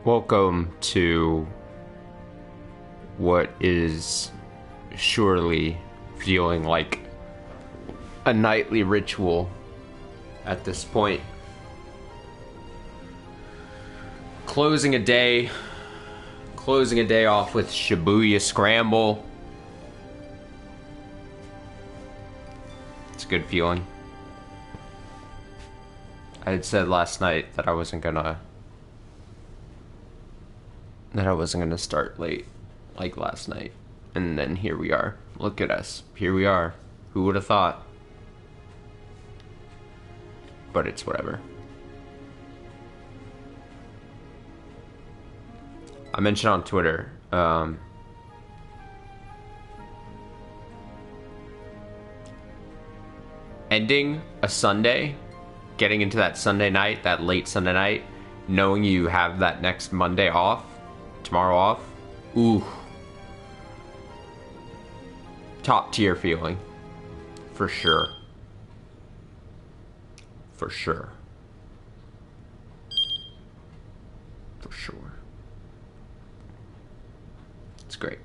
Welcome to what is surely feeling like a nightly ritual at this point. Closing a day off with Shibuya Scramble. It's a good feeling. I had said last night that I wasn't gonna start late like last night. And then here we are. Look at us. Here we are. Who would have thought? But it's whatever. I mentioned on Twitter, ending a Sunday, getting into that Sunday night, that late Sunday night, knowing you have that next Monday off, tomorrow off, ooh. Top tier feeling. For sure. For sure. For sure. It's great.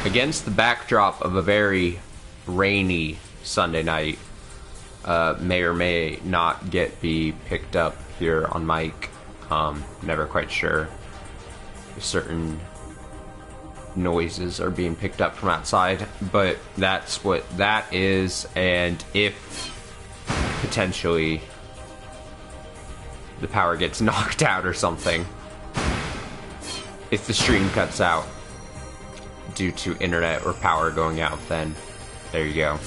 Against the backdrop of a very rainy Sunday night, may or may not be picked up here on mic. Never quite sure if certain noises are being picked up from outside, but that's what that is. And if potentially the power gets knocked out or something, if the stream cuts out due to internet or power going out, then there you go.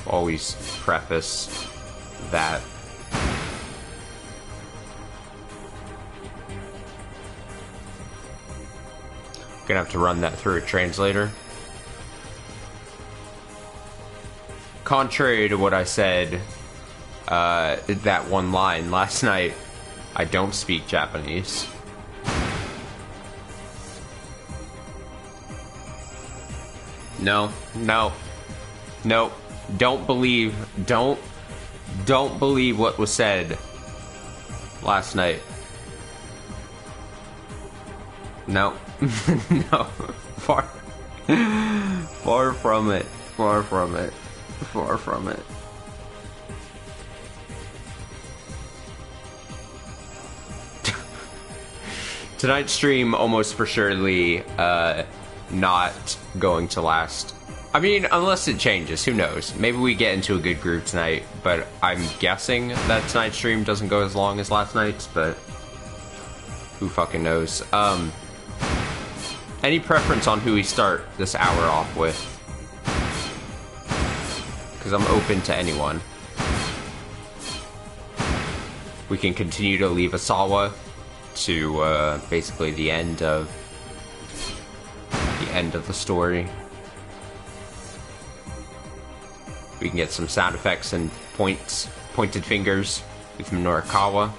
Always preface that. Gonna have to run that through a translator. Contrary to what I said, that one line last night, I don't speak Japanese. No. Don't believe what was said last night. No. No. Far from it. Far from it. Far from it. Tonight's stream almost for surely not going to last. I mean, unless it changes, who knows? Maybe we get into a good group tonight, but I'm guessing that tonight's stream doesn't go as long as last night's, but who fucking knows? Any preference on who we start this hour off with? Because I'm open to anyone. We can continue to leave Asawa to basically the end of the story. We can get some sound effects and pointed fingers with Norikawa.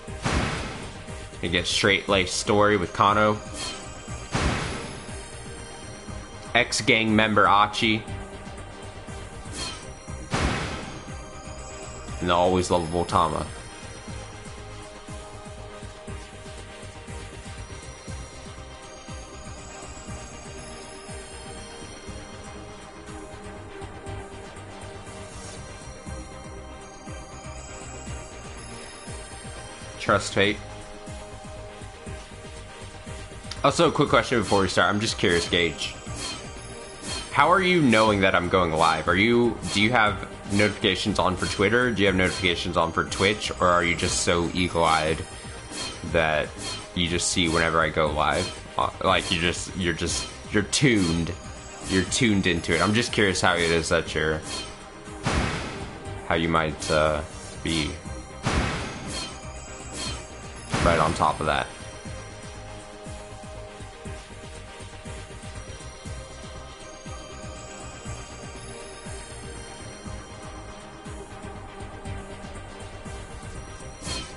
We get straight-laced story with Kano. Ex-gang member Achi. And the always lovable Tama. Trust fate. Also, a quick question before we start. I'm just curious, Gage. How are you knowing that I'm going live? Do you have notifications on for Twitter? Do you have notifications on for Twitch? Or are you just so eagle-eyed that you just see whenever I go live? Like you're tuned. You're tuned into it. I'm just curious how it is that how you might be right on top of that.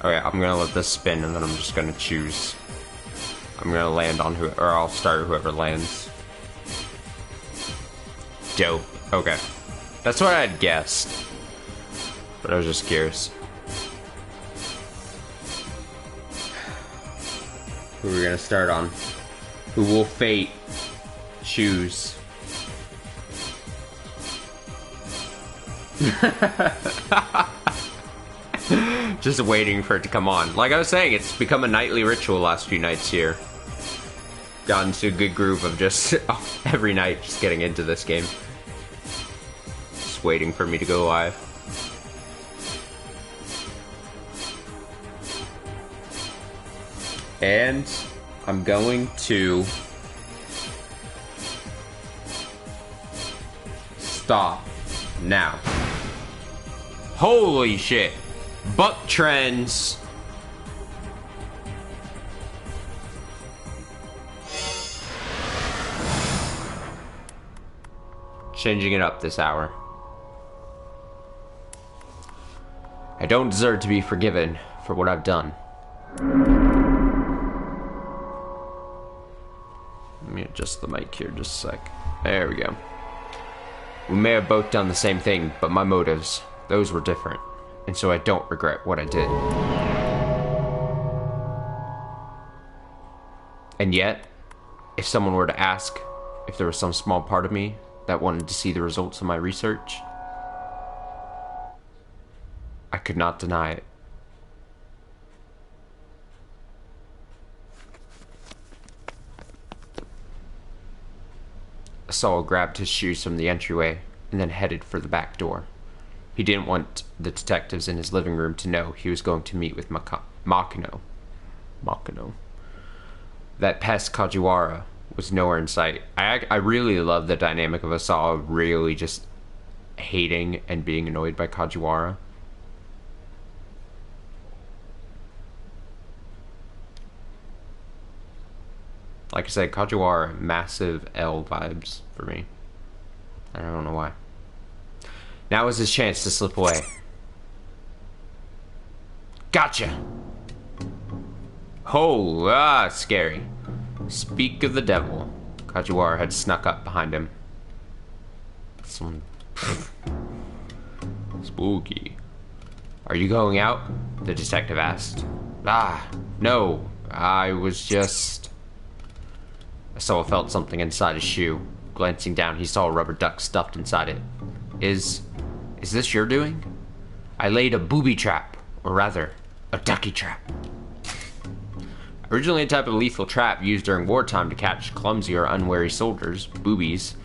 Okay, I'm gonna let this spin and then I'm just gonna choose. I'm gonna land on or I'll start whoever lands. Dope. Okay. That's what I'd guessed. But I was just curious. Who are we gonna start on? Who will fate choose? Just waiting for it to come on. Like I was saying, it's become a nightly ritual last few nights here. Gotten to a good groove of just every night just getting into this game. Just waiting for me to go live. And I'm going to stop now. Holy shit. Buck trends. Changing it up this hour. I don't deserve to be forgiven for what I've done. Let me adjust the mic here just a sec. There we go. We may have both done the same thing, but my motives, those were different. And so I don't regret what I did. And yet, if someone were to ask if there was some small part of me that wanted to see the results of my research, I could not deny it. Saul grabbed his shoes from the entryway and then headed for the back door. He didn't want the detectives in his living room to know he was going to meet with Makino. That pest Kajiwara was nowhere in sight. I really love the dynamic of Asala really just hating and being annoyed by Kajiwara. Like I said, Kajiwara, massive L vibes for me. I don't know why. Now is his chance to slip away. Gotcha! Oh, scary. Speak of the devil. Kajiwara had snuck up behind him. Spooky. Are you going out? The detective asked. No. I was just... Asala felt something inside his shoe. Glancing down, he saw a rubber duck stuffed inside it. Is this your doing? I laid a booby trap, or rather, a ducky trap. Originally a type of lethal trap used during wartime to catch clumsy or unwary soldiers, boobies.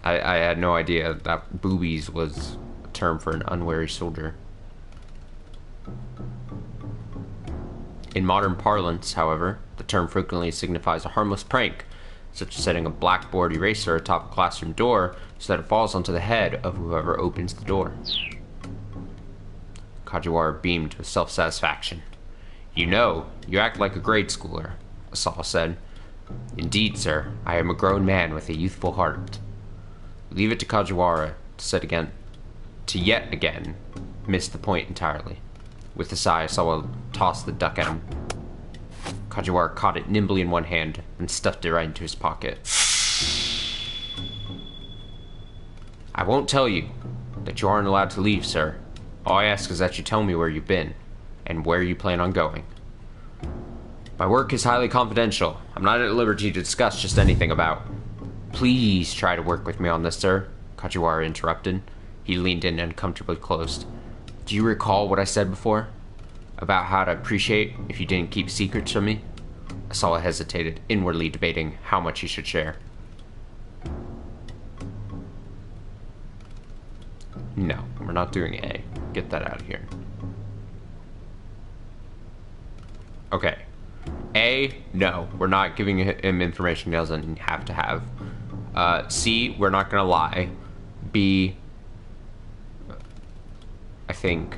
I had no idea that boobies was a term for an unwary soldier. In modern parlance, however, the term frequently signifies a harmless prank, such as setting a blackboard eraser atop a classroom door so that it falls onto the head of whoever opens the door. Kajiwara beamed with self-satisfaction. You act like a grade schooler, Asala said. Indeed, sir, I am a grown man with a youthful heart. Leave it to Kajiwara to yet again miss the point entirely. With a sigh, Asala tossed the duck at him. Kajiwara caught it nimbly in one hand and stuffed it right into his pocket. I won't tell you that you aren't allowed to leave, sir. All I ask is that you tell me where you've been and where you plan on going. My work is highly confidential. I'm not at liberty to discuss just anything about... Please try to work with me on this, sir, Kajiwara interrupted. He leaned in uncomfortably close. Do you recall what I said before? About how to appreciate if you didn't keep secrets from me? Asala hesitated, inwardly debating how much he should share. No, we're not doing A. Get that out of here. Okay. A, no, we're not giving him information he doesn't have to have. C, we're not gonna lie. B, I think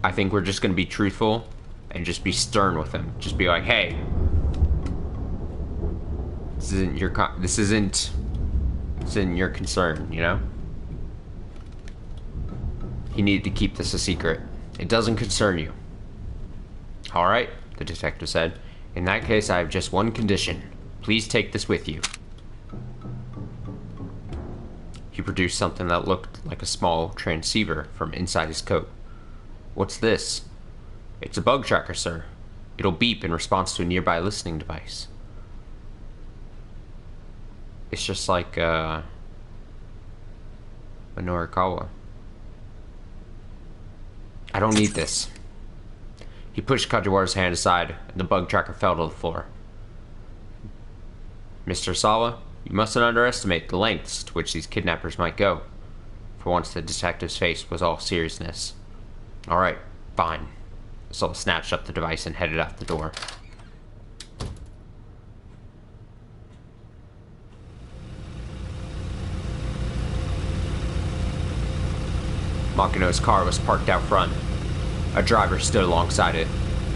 we're just gonna be truthful and just be stern with him. Just be like, hey, this isn't your concern, you know? He needed to keep this a secret. It doesn't concern you. All right, the detective said. In that case, I have just one condition. Please take this with you. He He produced something that looked like a small transceiver from inside his coat. What's this? It's a bug tracker, sir. It'll beep in response to a nearby listening device. It's just like, a Norikawa. I don't need this. He pushed Kajiwara's hand aside, and the bug tracker fell to the floor. Mr. Sawa, you mustn't underestimate the lengths to which these kidnappers might go. For once, the detective's face was all seriousness. All right, fine. Sawa snatched up the device and headed out the door. Makino's car was parked out front. A driver stood alongside it.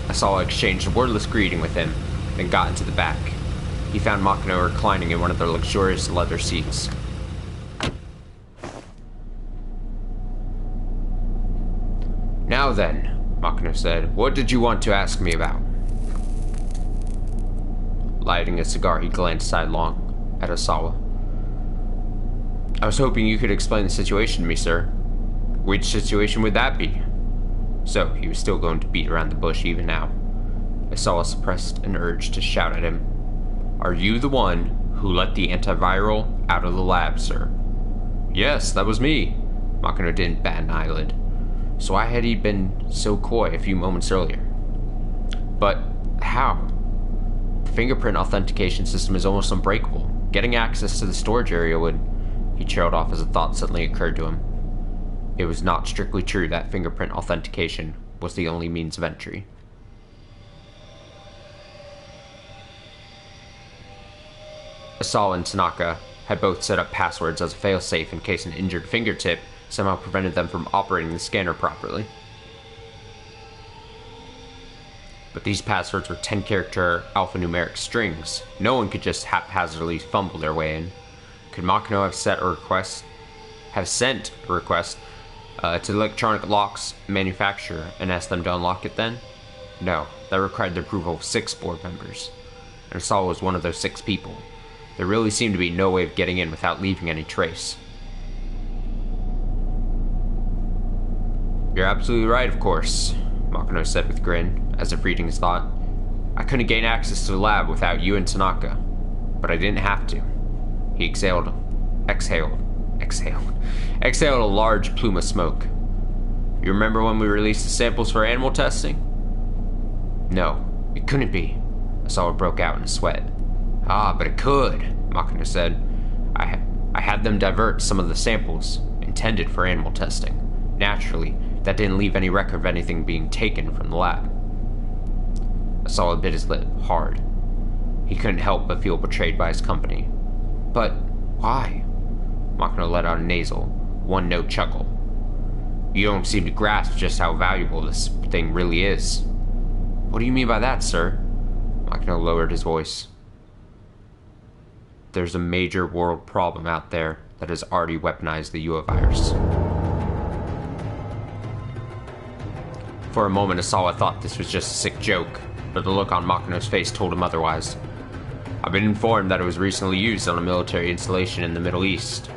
Asawa exchanged a wordless greeting with him, then got into the back. He found Makino reclining in one of the luxurious leather seats. Now then, Makino said, what did you want to ask me about? Lighting a cigar, he glanced sidelong at Asawa. I was hoping you could explain the situation to me, sir. Which situation would that be? So, he was still going to beat around the bush even now. Asawa suppressed an urge to shout at him. Are you the one who let the antiviral out of the lab, sir? Yes, that was me. Makino didn't bat an eyelid. So why had he been so coy a few moments earlier? But how? The fingerprint authentication system is almost unbreakable. Getting access to the storage area would... He trailed off as a thought suddenly occurred to him. It was not strictly true that fingerprint authentication was the only means of entry. Asawa and Tanaka had both set up passwords as a failsafe in case an injured fingertip somehow prevented them from operating the scanner properly. But these passwords were 10-character alphanumeric strings. No one could just haphazardly fumble their way in. Could Makino have sent a request to the electronic locks manufacturer and asked them to unlock it then? No, that required the approval of 6 board members. And Asawa was one of those 6 people. There really seemed to be no way of getting in without leaving any trace. You're absolutely right, of course, Makino said with a grin, as if reading his thought. I couldn't gain access to the lab without you and Tanaka, but I didn't have to. He exhaled a large plume of smoke. You remember when we released the samples for animal testing? No, it couldn't be. Asawa broke out in a sweat. Ah, but it could, Makino said. I had them divert some of the samples intended for animal testing. Naturally, that didn't leave any record of anything being taken from the lab. Asawa bit his lip hard. He couldn't help but feel betrayed by his company. But why? Makino let out a nasal, one-note chuckle. You don't seem to grasp just how valuable this thing really is. What do you mean by that, sir? Makino lowered his voice. There's a major world problem out there that has already weaponized the UA virus. For a moment, Asawa thought this was just a sick joke, but the look on Makino's face told him otherwise. I've been informed that it was recently used on a military installation in the Middle East.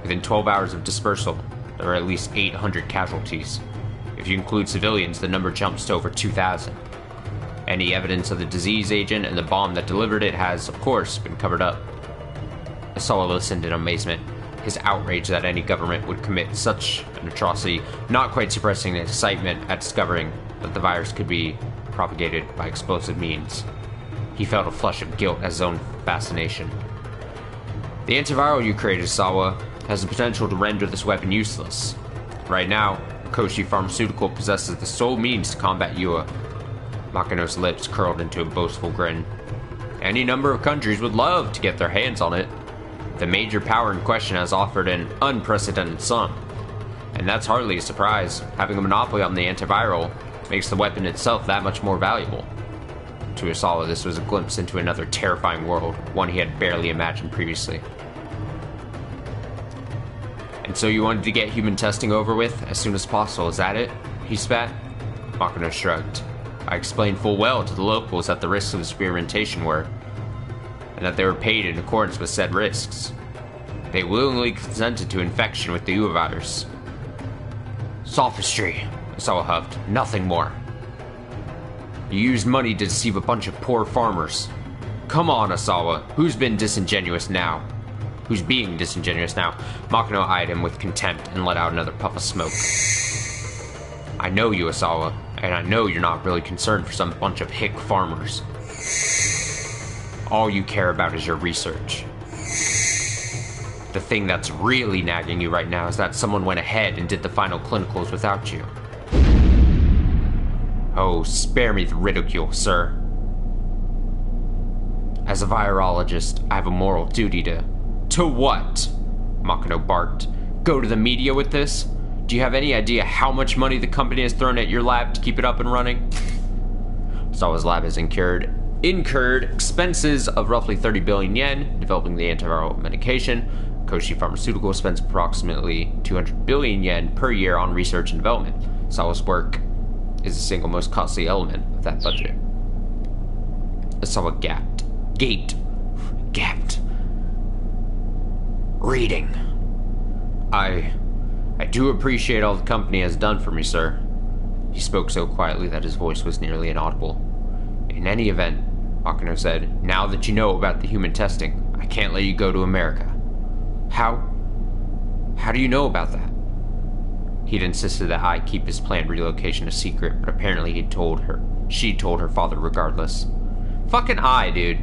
Within 12 hours of dispersal, there were at least 800 casualties. If you include civilians, the number jumps to over 2,000. Any evidence of the disease agent and the bomb that delivered it has, of course, been covered up. Asawa listened in amazement, his outrage that any government would commit such an atrocity not quite suppressing the excitement at discovering that the virus could be propagated by explosive means. He felt a flush of guilt at his own fascination. The antiviral you created, Asawa, has the potential to render this weapon useless. Right now, Koshi Pharmaceutical possesses the sole means to combat UA. Makino's lips curled into a boastful grin. Any number of countries would love to get their hands on it. The major power in question has offered an unprecedented sum. And that's hardly a surprise. Having a monopoly on the antiviral makes the weapon itself that much more valuable. To Asawa, this was a glimpse into another terrifying world, one he had barely imagined previously. And so you wanted to get human testing over with as soon as possible, is that it? He spat. Makino shrugged. I explained full well to the locals that the risks of experimentation were, and that they were paid in accordance with said risks. They willingly consented to infection with the Uva virus. Sophistry, Asawa huffed. Nothing more. You used money to deceive a bunch of poor farmers. Come on, Asawa. Who's been disingenuous now? Who's being disingenuous now? Makino eyed him with contempt and let out another puff of smoke. I know you, Asawa, and I know you're not really concerned for some bunch of hick farmers. All you care about is your research. The thing that's really nagging you right now is that someone went ahead and did the final clinicals without you. Oh, spare me the ridicule, sir. As a virologist, I have a moral duty to... To what? Makino barked. Go to the media with this? Do you have any idea how much money the company has thrown at your lab to keep it up and running? Sawa's lab has incurred expenses of roughly 30 billion yen developing the antiviral medication. Koshi Pharmaceutical spends approximately 200 billion yen per year on research and development. Sawa's work is the single most costly element of that budget. Asawa gaped. Reading. I do appreciate all the company has done for me, sir. He spoke so quietly that his voice was nearly inaudible. In any event, Makino said, now that you know about the human testing, I can't let you go to America. How do you know about that? He'd insisted that I keep his planned relocation a secret, but apparently she told her father regardless. Fucking dude.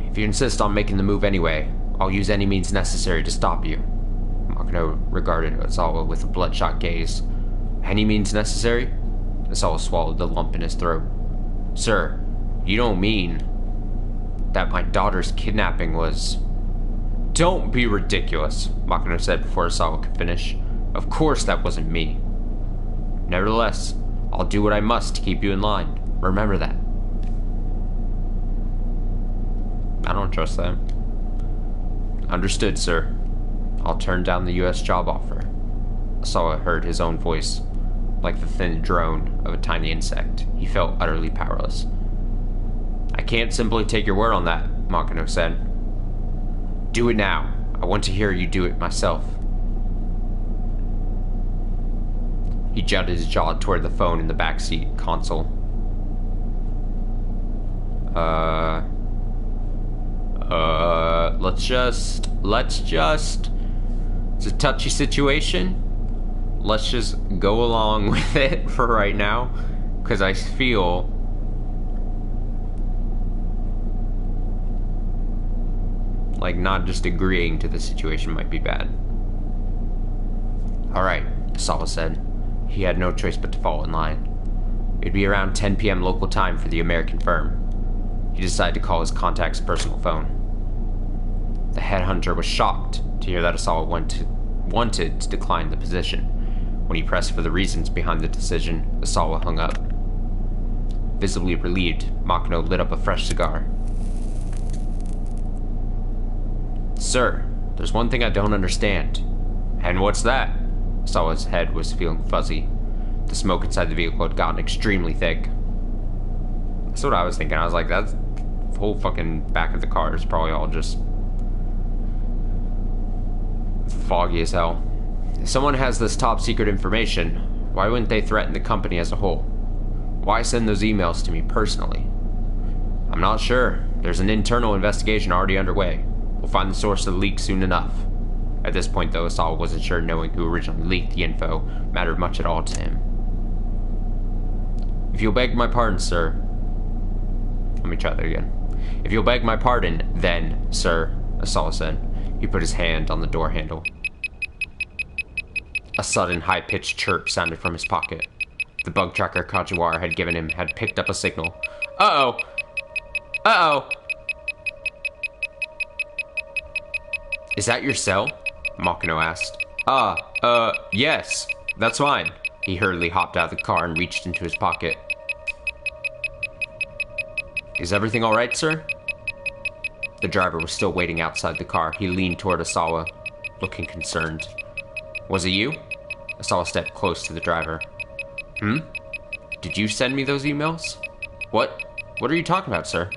If you insist on making the move anyway, I'll use any means necessary to stop you. Makino regarded Asawa with a bloodshot gaze. Any means necessary? Asawa swallowed the lump in his throat. Sir, you don't mean that my daughter's kidnapping was... Don't be ridiculous, Makino said before Asawa could finish. Of course that wasn't me. Nevertheless, I'll do what I must to keep you in line. Remember that. I don't trust them. Understood, sir. I'll turn down the U.S. job offer. Asawa heard his own voice, like the thin drone of a tiny insect. He felt utterly powerless. I can't simply take your word on that, Makino said. Do it now. I want to hear you do it myself. He jutted his jaw toward the phone in the backseat console. Let's just, it's a touchy situation. Let's just go along with it for right now, because I feel like not just agreeing to the situation might be bad. Alright, Asawa said. He had no choice but to fall in line. It'd be around 10 p.m. local time for the American firm. He decided to call his contact's personal phone. The headhunter was shocked to hear that Asawa wanted to decline the position. When he pressed for the reasons behind the decision, Asawa hung up. Visibly relieved, Makino lit up a fresh cigar. Sir, there's one thing I don't understand. And what's that? Asawa's head was feeling fuzzy. The smoke inside the vehicle had gotten extremely thick. That's what I was thinking. I was like, that's the whole fucking back of the car is probably all just foggy as hell. If someone has this top secret information, why wouldn't they threaten the company as a whole? Why send those emails to me personally? I'm not sure. There's an internal investigation already underway. We'll find the source of the leak soon enough. At this point, though, Asawa wasn't sure knowing who originally leaked the info mattered much at all to him. If you'll beg my pardon, sir. Let me try that again. If you'll beg my pardon, then, sir, Asawa said. He put his hand on the door handle. A sudden, high-pitched chirp sounded from his pocket. The bug tracker Kajiwara had given him had picked up a signal. Uh-oh! Uh-oh! Is that your cell? Makino asked. Yes. That's mine. He hurriedly hopped out of the car and reached into his pocket. Is everything alright, sir? The driver was still waiting outside the car. He leaned toward Asawa, looking concerned. Was it you? Asawa stepped close to the driver. Did you send me those emails? What are you talking about, sir?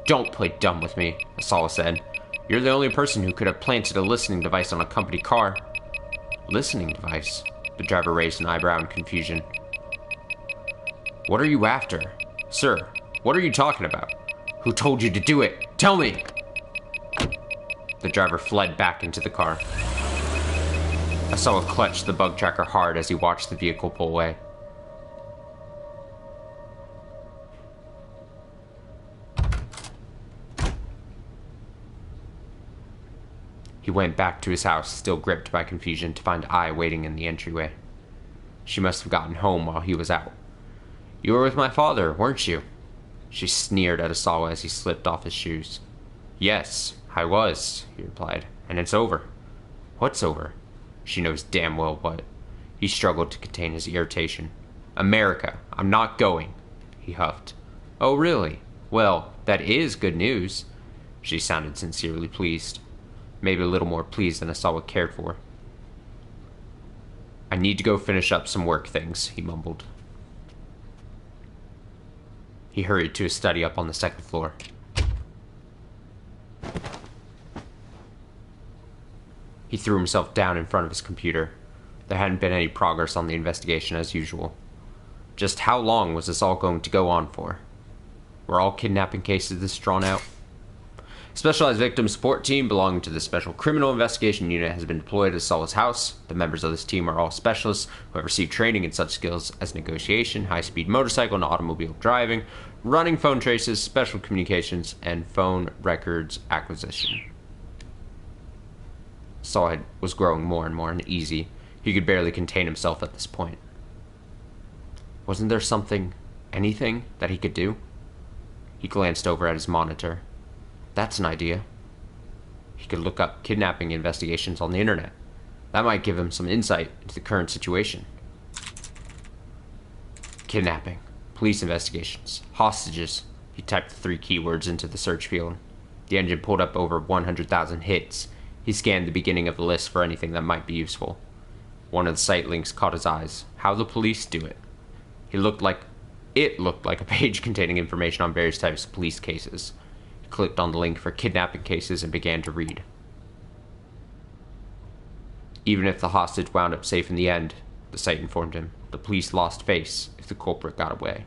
Don't play dumb with me, Asawa said. You're the only person who could have planted a listening device on a company car. Listening device? The driver raised an eyebrow in confusion. What are you after? Sir, what are you talking about? Who told you to do it? Tell me! The driver fled back into the car. Asawa clutched the bug tracker hard as he watched the vehicle pull away. He went back to his house, still gripped by confusion, to find Ai waiting in the entryway. She must have gotten home while he was out. You were with my father, weren't you? She sneered at Asawa as he slipped off his shoes. Yes, I was, he replied, and it's over. What's over? She knows damn well what. He struggled to contain his irritation. America, I'm not going, he huffed. Oh, really? Well, that is good news. She sounded sincerely pleased. Maybe a little more pleased than Asawa cared for. I need to go finish up some work things, he mumbled. He hurried to his study up on the second floor. He threw himself down in front of his computer. There hadn't been any progress on the investigation as usual. Just how long was this all going to go on for? Were all kidnapping cases this drawn out? Specialized Victim Support Team belonging to the Special Criminal Investigation Unit has been deployed at Asawa's house. The members of this team are all specialists who have received training in such skills as negotiation, high-speed motorcycle and automobile driving, running phone traces, special communications, and phone records acquisition. Asawa was growing more and more uneasy. He could barely contain himself at this point. Wasn't there something, anything, that he could do? He glanced over at his monitor. That's an idea. He could look up kidnapping investigations on the internet. That might give him some insight into the current situation. Kidnapping, police investigations, hostages. He typed the 3 keywords into the search field. The engine pulled up over 100,000 hits. He scanned the beginning of the list for anything that might be useful. One of the site links caught his eyes. How the police do it. It looked like a page containing information on various types of police cases. Clicked on the link for kidnapping cases and began to read. Even if the hostage wound up safe in the end, the site informed him, the police lost face if the culprit got away.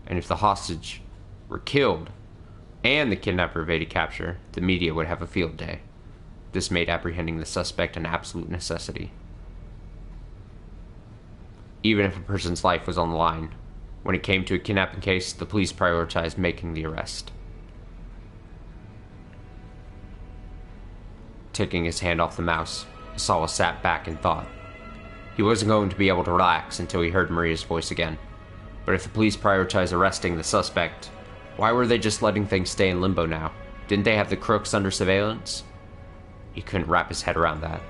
And if the hostage were killed and the kidnapper evaded capture, the media would have a field day. This made apprehending the suspect an absolute necessity. Even if a person's life was on the line, when it came to a kidnapping case, the police prioritized making the arrest. Taking his hand off the mouse, Asawa sat back and thought. He wasn't going to be able to relax until he heard Maria's voice again. But if the police prioritized arresting the suspect, why were they just letting things stay in limbo now? Didn't they have the crooks under surveillance? He couldn't wrap his head around that.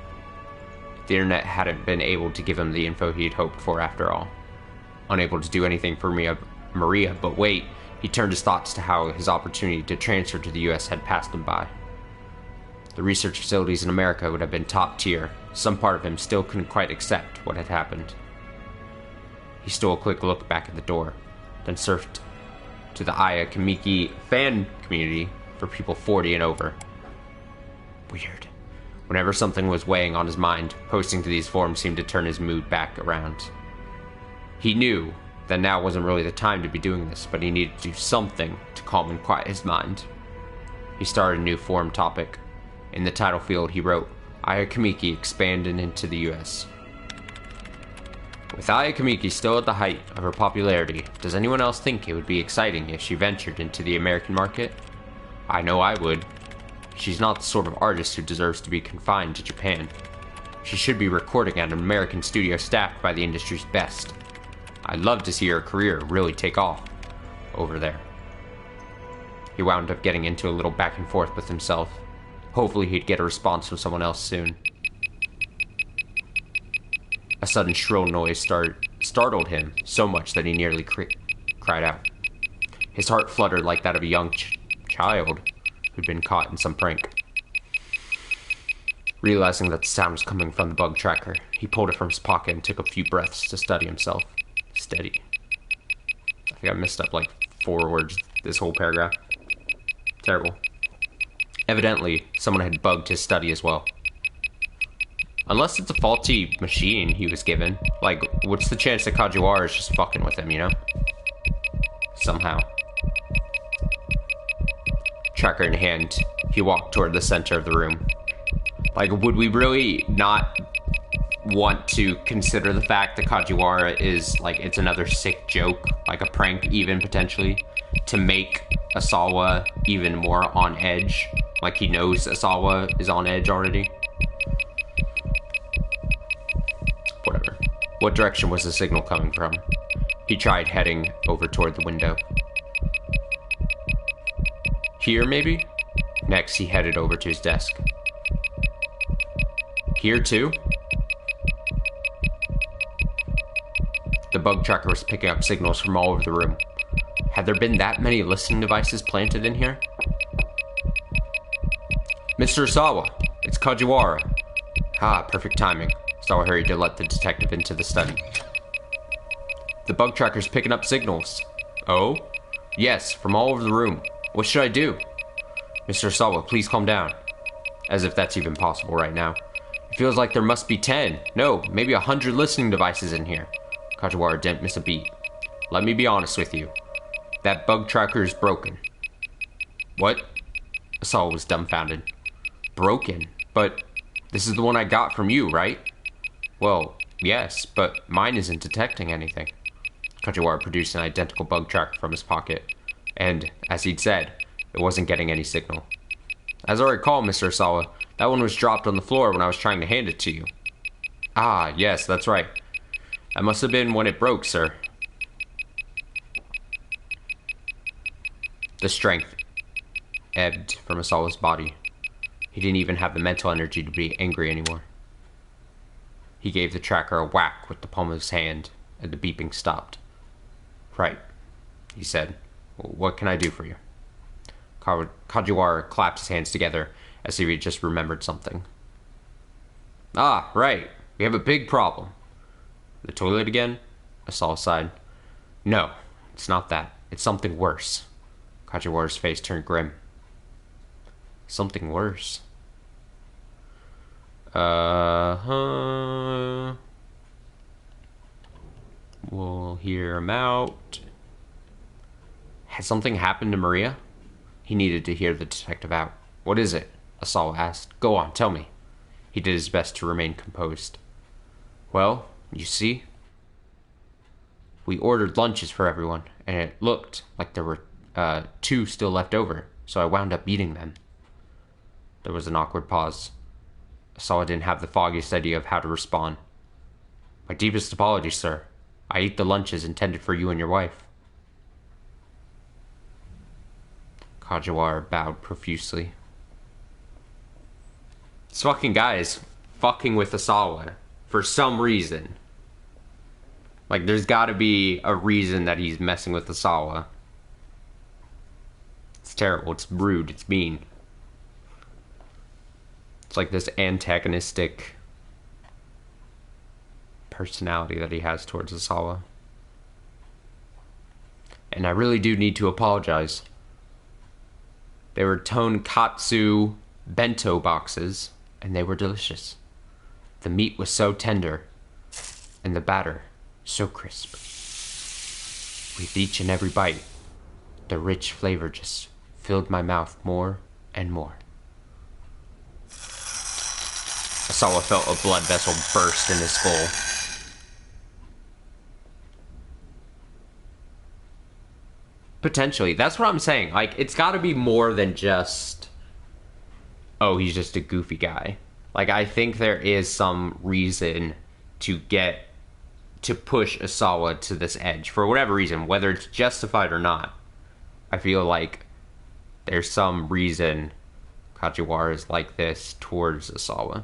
The internet hadn't been able to give him the info he'd hoped for after all. Unable to do anything for Maria, but wait, he turned his thoughts to how his opportunity to transfer to the US had passed him by. The research facilities in America would have been top tier. Some part of him still couldn't quite accept what had happened. He stole a quick look back at the door, then surfed to the Aya Kamiki fan community for people 40 and over. Weird. Whenever something was weighing on his mind, posting to these forums seemed to turn his mood back around. He knew that now wasn't really the time to be doing this, but he needed to do something to calm and quiet his mind. He started a new forum topic. In the title field, he wrote, Aya Kamiki expanded into the US. With Aya Kamiki still at the height of her popularity, does anyone else think it would be exciting if she ventured into the American market? I know I would. She's not the sort of artist who deserves to be confined to Japan. She should be recording at an American studio staffed by the industry's best. I'd love to see her career really take off over there. He wound up getting into a little back and forth with himself. Hopefully he'd get a response from someone else soon. A sudden shrill noise startled him so much that he nearly cried out. His heart fluttered like that of a young child who'd been caught in some prank. Realizing that the sound was coming from the bug tracker, he pulled it from his pocket and took a few breaths to steady himself. Steady. I think I messed up like 4 words this whole paragraph. Terrible. Evidently, someone had bugged his study as well. Unless it's a faulty machine he was given. Like, what's the chance that Kajiwara is just fucking with him, you know? Somehow. Tracker in hand, he walked toward the center of the room. Like, would we really not want to consider the fact that Kajiwara is, like, it's another sick joke, like a prank even, potentially, to make Asawa even more on edge? Like, he knows Asawa is on edge already? Whatever. What direction was the signal coming from? He tried heading over toward the window. Here, maybe? Next, he headed over to his desk. Here, too? The bug tracker was picking up signals from all over the room. Had there been that many listening devices planted in here? Mr. Asawa, it's Kajiwara. Ah, perfect timing. Asawa hurried to let the detective into the study. The bug tracker's picking up signals. Oh? Yes, from all over the room. What should I do? Mr. Asawa, please calm down. As if that's even possible right now. It feels like there must be 10, no, maybe 100 listening devices in here. Kajiwara didn't miss a beat. Let me be honest with you. That bug tracker is broken. What? Asawa was dumbfounded. Broken? But this is the one I got from you, right? Well, yes, but mine isn't detecting anything. Kajiwara produced an identical bug tracker from his pocket, and, as he'd said, it wasn't getting any signal. As I recall, Mr. Asawa, that one was dropped on the floor when I was trying to hand it to you. Ah, yes, that's right. That must have been when it broke, sir. The strength ebbed from Asawa's body. He didn't even have the mental energy to be angry anymore. He gave the tracker a whack with the palm of his hand, and the beeping stopped. Right, he said. What can I do for you? Kajiwara clapped his hands together as if he had just remembered something. Ah, right. We have a big problem. The toilet again? Asawa sighed. No, it's not that. It's something worse. Kajiwara's face turned grim. Something worse? We'll hear him out. Has something happened to Maria? He needed to hear the detective out. What is it? Asawa asked. Go on, tell me. He did his best to remain composed. Well, you see, we ordered lunches for everyone, and it looked like there were 2 still left over, so I wound up eating them. There was an awkward pause. Asawa didn't have the foggiest idea of how to respond. My deepest apologies, sir. I ate the lunches intended for you and your wife. Kajiwara bowed profusely. This fucking guy is fucking with Asawa for some reason. Like, there's gotta be a reason that he's messing with Asawa. It's terrible, it's rude, it's mean. It's like this antagonistic personality that he has towards Asawa. And I really do need to apologize. They were tonkatsu bento boxes, and they were delicious. The meat was so tender, and the batter so crisp. With each and every bite, the rich flavor just filled my mouth more and more. Asawa felt a blood vessel burst in his skull. Potentially. That's what I'm saying. Like, it's gotta be more than just, oh, he's just a goofy guy. Like, I think there is some reason to push Asawa to this edge. For whatever reason, whether it's justified or not. I feel like there's some reason Kajiwara is like this towards Asawa.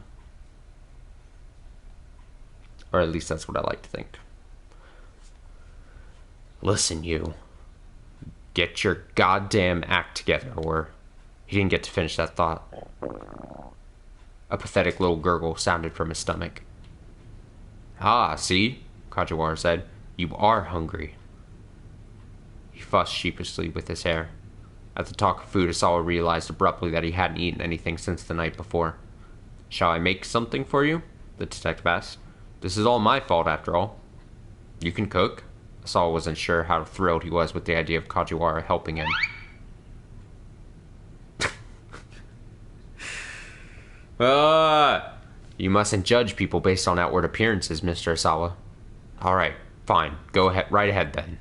Or at least that's what I like to think. Listen, you. Get your goddamn act together, or... He didn't get to finish that thought. A pathetic little gurgle sounded from his stomach. Ah, see? Kajiwara said. You are hungry. He fussed sheepishly with his hair. At the talk of food, Asawa realized abruptly that he hadn't eaten anything since the night before. Shall I make something for you? The detective asked. This is all my fault, after all. You can cook? Asawa wasn't sure how thrilled he was with the idea of Kajiwara helping him. You mustn't judge people based on outward appearances, Mr. Asawa. Alright, fine. Go ahead, right ahead then.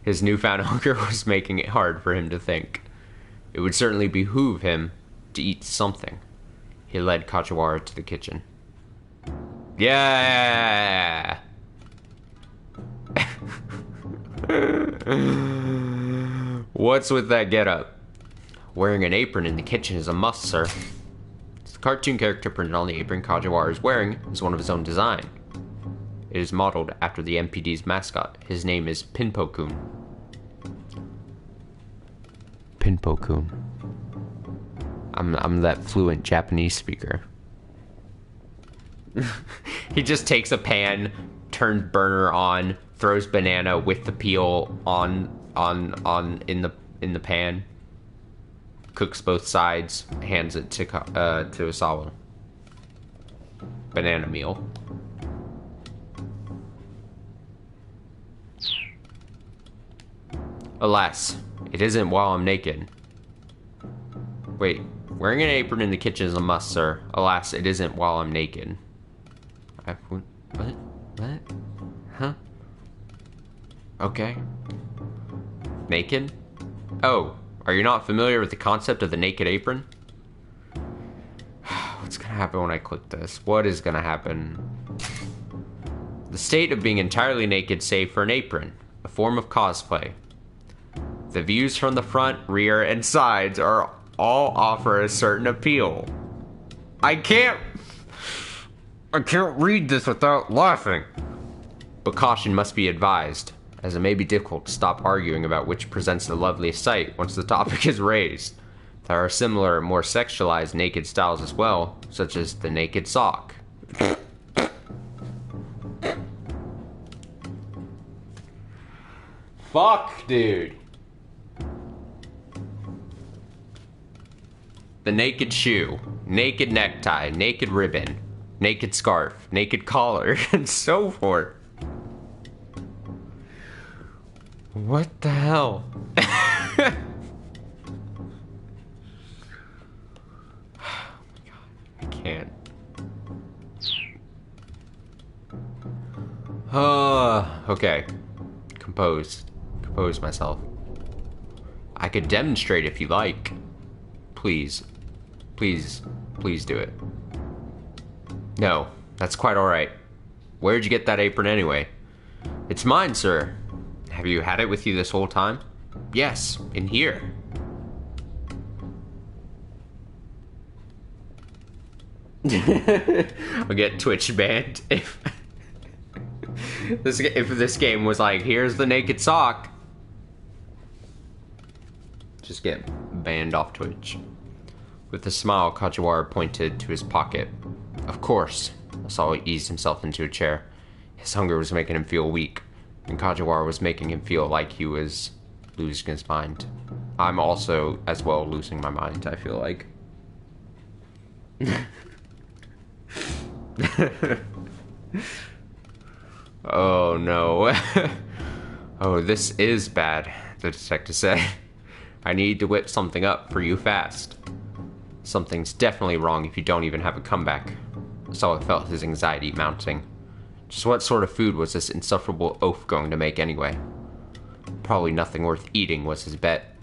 His newfound hunger was making it hard for him to think. It would certainly behoove him to eat something. He led Kajiwara to the kitchen. Yeah! What's with that getup? Wearing an apron in the kitchen is a must, sir. The cartoon character printed on the apron Kajiwara is wearing is one of his own design. It is modeled after the MPD's mascot. His name is Pinpo-kun. Pinpo-kun. I'm that fluent Japanese speaker. He just takes a pan, turns burner on, throws banana with the peel on in the pan, cooks both sides, hands it to Asawa. Banana meal. Alas, it isn't while I'm naked. Wait, wearing an apron in the kitchen is a must, sir. Alas, it isn't while I'm naked. What? What? Huh? Okay. Naked? Oh, are you not familiar with the concept of the naked apron? What's gonna happen when I click this? What is gonna happen? The state of being entirely naked save for an apron, a form of cosplay. The views from the front, rear, and sides are all offer a certain appeal. I can't read this without laughing. But caution must be advised, as it may be difficult to stop arguing about which presents the loveliest sight once the topic is raised. There are similar, more sexualized naked styles as well, such as the naked sock. Fuck, dude. The naked shoe, naked necktie, naked ribbon, naked scarf, naked collar, and so forth. What the hell? Oh my god, I can't. Okay. Compose myself. I could demonstrate if you like. Please do it. No, that's quite alright. Where'd you get that apron anyway? It's mine, sir. Have you had it with you this whole time? Yes, in here. I'll get Twitch banned if this game was like, here's the naked sock. Just get banned off Twitch. With a smile, Kajiwara pointed to his pocket. Of course. Asawa eased himself into a chair. His hunger was making him feel weak, and Kajiwara was making him feel like he was losing his mind. I'm also, as well, losing my mind, I feel like. Oh no. Oh, this is bad, the detective said. I need to whip something up for you fast. Something's definitely wrong if you don't even have a comeback. Asawa felt his anxiety mounting. Just what sort of food was this insufferable oaf going to make anyway? Probably nothing worth eating was his bet.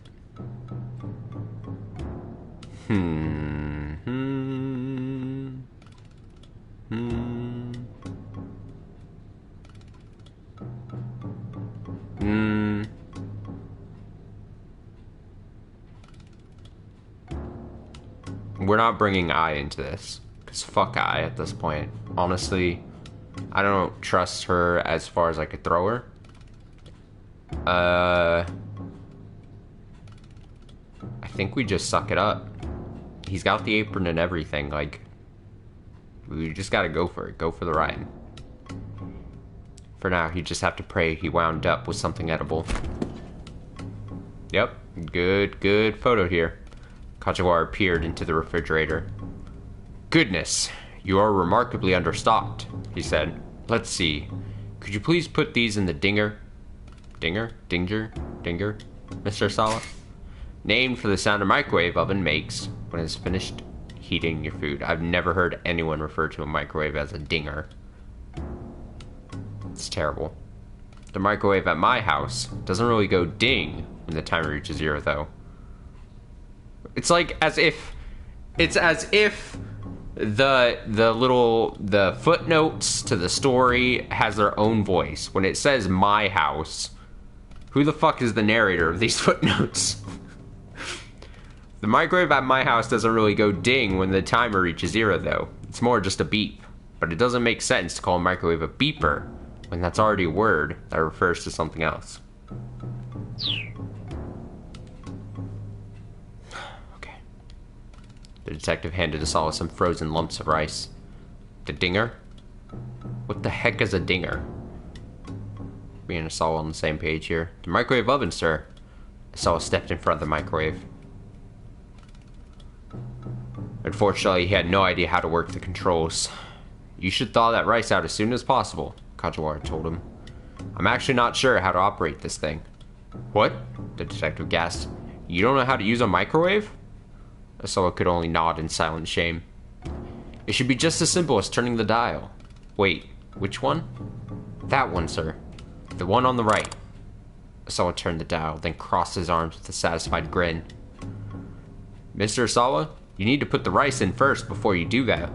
We're not bringing I into this, because fuck I at this point. Honestly, I don't trust her as far as I could throw her. I think we just suck it up. He's got the apron and everything, like, we just gotta go for it. Go for the ride. For now, you just have to pray he wound up with something edible. Yep, good photo here. Kajiwara peered into the refrigerator. Goodness, you are remarkably understocked, he said. Let's see. Could you please put these in the dinger? Dinger? Dinger? Mr. Sala? Named for the sound a microwave oven makes when it's finished heating your food. I've never heard anyone refer to a microwave as a dinger. It's terrible. The microwave at my house doesn't really go ding when the timer reaches 0, though. It's like as if the footnotes to the story has their own voice. When it says my house, who the fuck is the narrator of these footnotes? The microwave at my house doesn't really go ding when the timer reaches 0, though. It's more just a beep. But it doesn't make sense to call a microwave a beeper when that's already a word that refers to something else. Okay. The detective handed Asala some frozen lumps of rice. The dinger? What the heck is a dinger? Me and Asala on the same page here. The microwave oven, sir. Asala stepped in front of the microwave. Unfortunately, he had no idea how to work the controls. You should thaw that rice out as soon as possible, Kajiwara told him. I'm actually not sure how to operate this thing. What? The detective gasped. You don't know how to use a microwave? Asala could only nod in silent shame. It should be just as simple as turning the dial. Wait, which one? That one, sir. The one on the right. Asala turned the dial, then crossed his arms with a satisfied grin. Mr. Asala, you need to put the rice in first before you do that.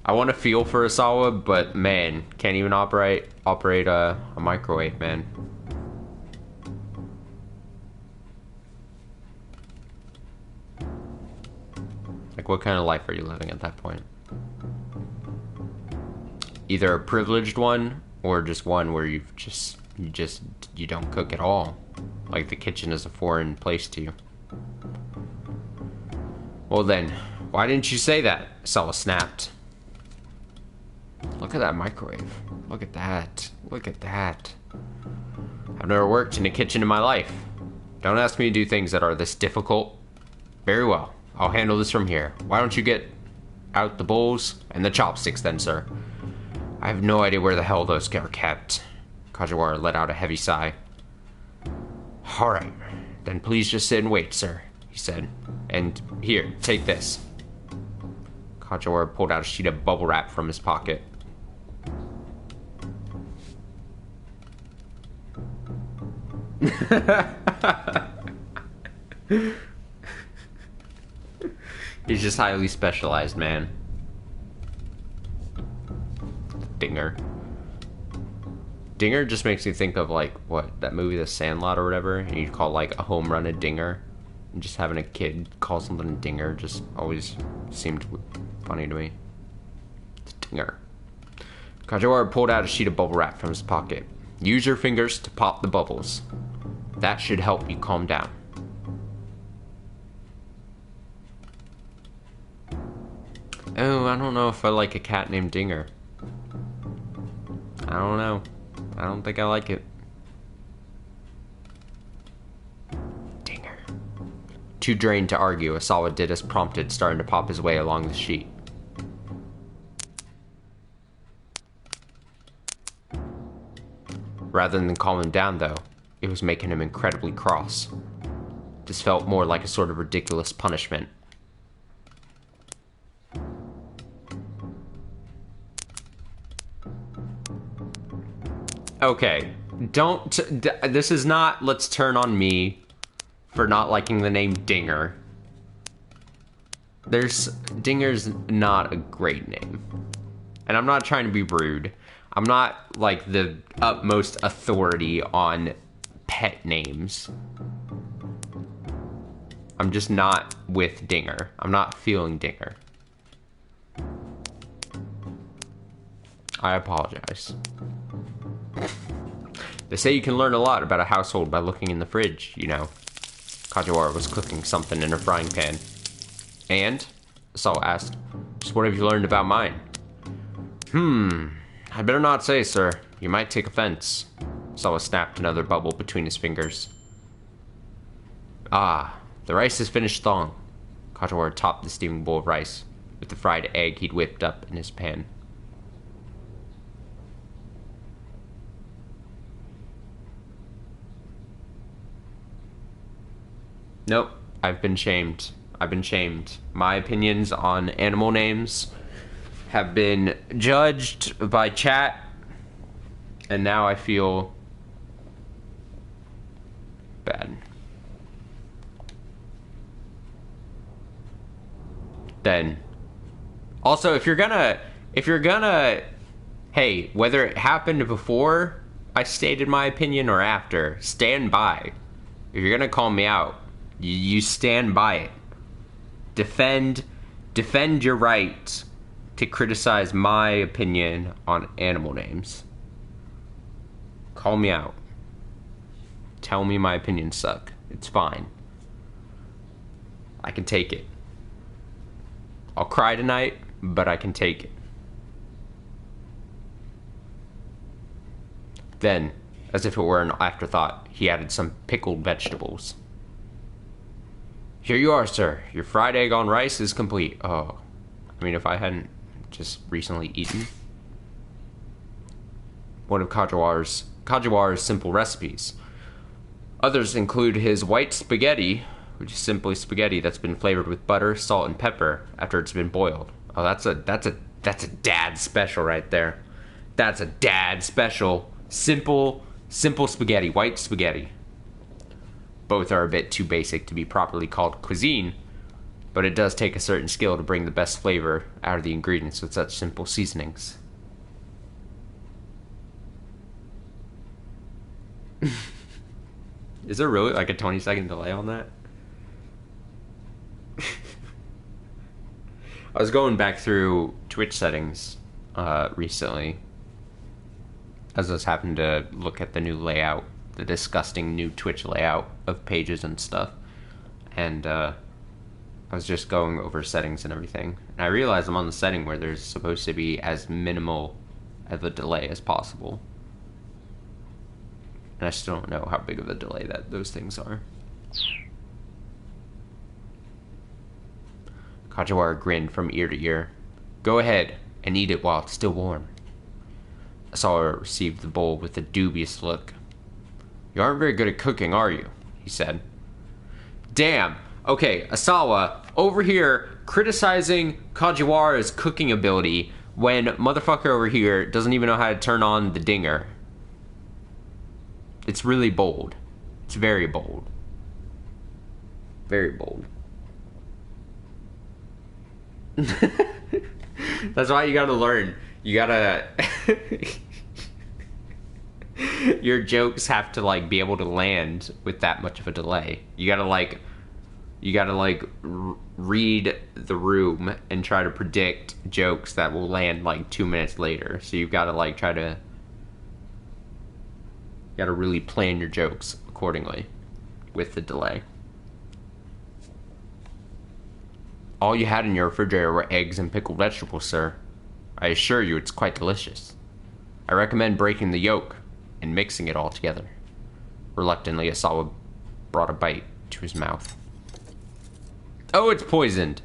I want to feel for Asala, but man, can't even operate a microwave, man. Like, what kind of life are you living at that point? Either a privileged one, or just one where you don't cook at all. Like the kitchen is a foreign place to you. Well then, why didn't you say that? Asala snapped. Look at that microwave. Look at that. Look at that. I've never worked in a kitchen in my life. Don't ask me to do things that are this difficult. Very well. I'll handle this from here. Why don't you get out the bowls and the chopsticks then, sir? I have no idea where the hell those are kept. Kajiwara let out a heavy sigh. Alright, then please just sit and wait, sir, he said. And here, take this. Kajiwara pulled out a sheet of bubble wrap from his pocket. He's just highly specialized, man. Dinger. Dinger just makes me think of, like, what, that movie The Sandlot or whatever, and you'd call, like, a home run a dinger. And just having a kid call something a dinger just always seemed funny to me. It's a dinger. Kajiwara pulled out a sheet of bubble wrap from his pocket. Use your fingers to pop the bubbles. That should help you calm down. Oh, I don't know if I like a cat named Dinger. I don't know. I don't think I like it. Dinger. Too drained to argue, Asala did as prompted, starting to pop his way along the sheet. Rather than calm him down, though, it was making him incredibly cross. This felt more like a sort of ridiculous punishment. Okay, this is not, let's turn on me for not liking the name Dinger. Dinger's not a great name. And I'm not trying to be rude. I'm not, like, the utmost authority on pet names. I'm just not with Dinger. I'm not feeling Dinger. I apologize. They say you can learn a lot about a household by looking in the fridge, you know. Kajiwara was cooking something in her frying pan. And? Asala asked. Just what have you learned about mine? I better not say, sir. You might take offense. Sawa snapped another bubble between his fingers. Ah, the rice is finished thawing. Kajiwara topped the steaming bowl of rice with the fried egg he'd whipped up in his pan. Nope, I've been shamed. I've been shamed. My opinions on animal names have been judged by chat, and now I feel bad. Then, also, if you're gonna, hey, whether it happened before I stated my opinion or after, stand by. If you're gonna call me out, you stand by it. Defend your right to criticize my opinion on animal names. Call me out. Tell me my opinions suck. It's fine. I can take it. I'll cry tonight, but I can take it. Then, as if it were an afterthought, he added some pickled vegetables. Here you are, sir. Your fried egg on rice is complete. Oh, I mean, if I hadn't just recently eaten one of Kajiwara's simple recipes. Others include his white spaghetti, which is simply spaghetti that's been flavored with butter, salt, and pepper after it's been boiled. Oh, that's a dad special right there. That's a dad special. Simple spaghetti, white spaghetti. Both are a bit too basic to be properly called cuisine, but it does take a certain skill to bring the best flavor out of the ingredients with such simple seasonings. Is there really like a 20-second delay on that? I was going back through Twitch settings recently, as I was happening to look at the new layout, the disgusting new Twitch layout of pages and stuff, and I was just going over settings and everything, and I realized I'm on the setting where there's supposed to be as minimal of a delay as possible, and I still don't know how big of a delay that those things are. Kajiwara grinned from ear to ear. Go ahead and eat it while it's still warm. Asawa received the bowl with a dubious look. You aren't very good at cooking, are you? He said. Damn. Okay, Asawa, over here criticizing Kajiwara's cooking ability when motherfucker over here doesn't even know how to turn on the dinger. It's really bold. It's very bold. Very bold. That's why you gotta learn. You gotta... Your jokes have to, like, be able to land with that much of a delay. You gotta read the room and try to predict jokes that will land, like, 2 minutes later. So you've gotta, like, you gotta really plan your jokes accordingly with the delay. All you had in your refrigerator were eggs and pickled vegetables, sir. I assure you it's quite delicious. I recommend breaking the yolk and mixing it all together. Reluctantly, Asawa brought a bite to his mouth. Oh, it's poisoned!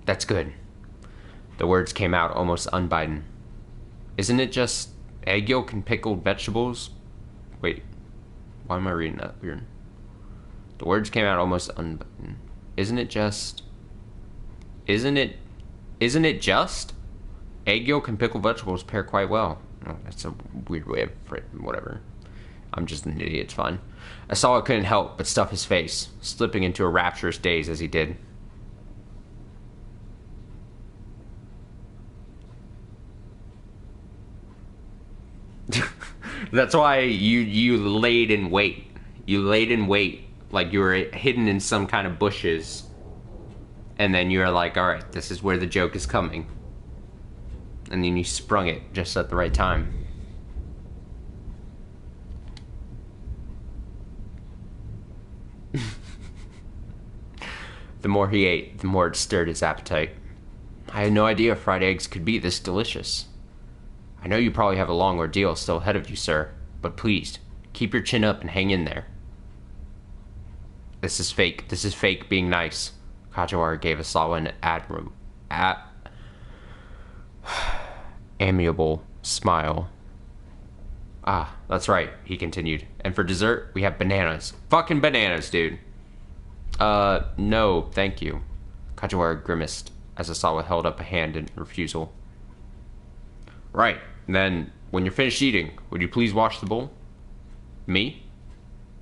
That's good. The words came out almost unbidden. Isn't it just egg yolk and pickled vegetables? Wait, why am I reading that weird? The words came out almost unbuttoned. Isn't it just egg yolk and pickled vegetables pair quite well? Oh, that's a weird way of whatever. I'm just an idiot, it's fine. Asawa couldn't help but stuff his face, slipping into a rapturous daze as he did. That's why you laid in wait. You laid in wait, like you were hidden in some kind of bushes. And then you were like, alright, this is where the joke is coming. And then you sprung it just at the right time. The more he ate, the more it stirred his appetite. I had no idea fried eggs could be this delicious. I know you probably have a long ordeal still ahead of you, sir, but please, keep your chin up and hang in there. This is fake. This is fake being nice. Kajiwara gave Asawa an amiable smile. Ah, that's right, he continued. And for dessert, we have bananas. Fucking bananas, dude. No, thank you. Kajiwara grimaced as Asawa held up a hand in refusal. Right, then, when you're finished eating, would you please wash the bowl? Me?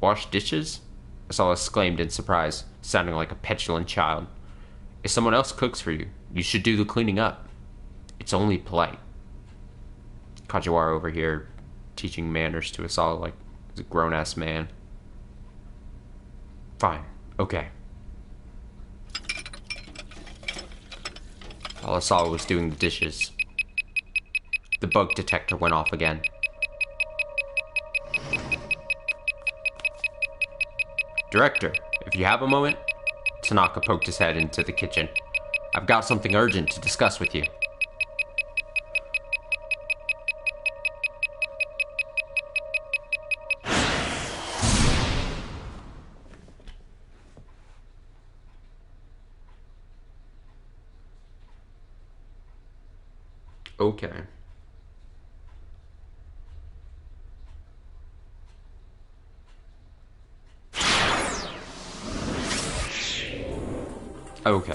Wash dishes? Asawa exclaimed in surprise, sounding like a petulant child. If someone else cooks for you, you should do the cleaning up. It's only polite. Kajiwara over here teaching manners to Asawa like he's a grown-ass man. Fine. Okay. While Asawa was doing the dishes, the bug detector went off again. Director, if you have a moment. Tanaka poked his head into the kitchen. I've got something urgent to discuss with you. Okay. Okay.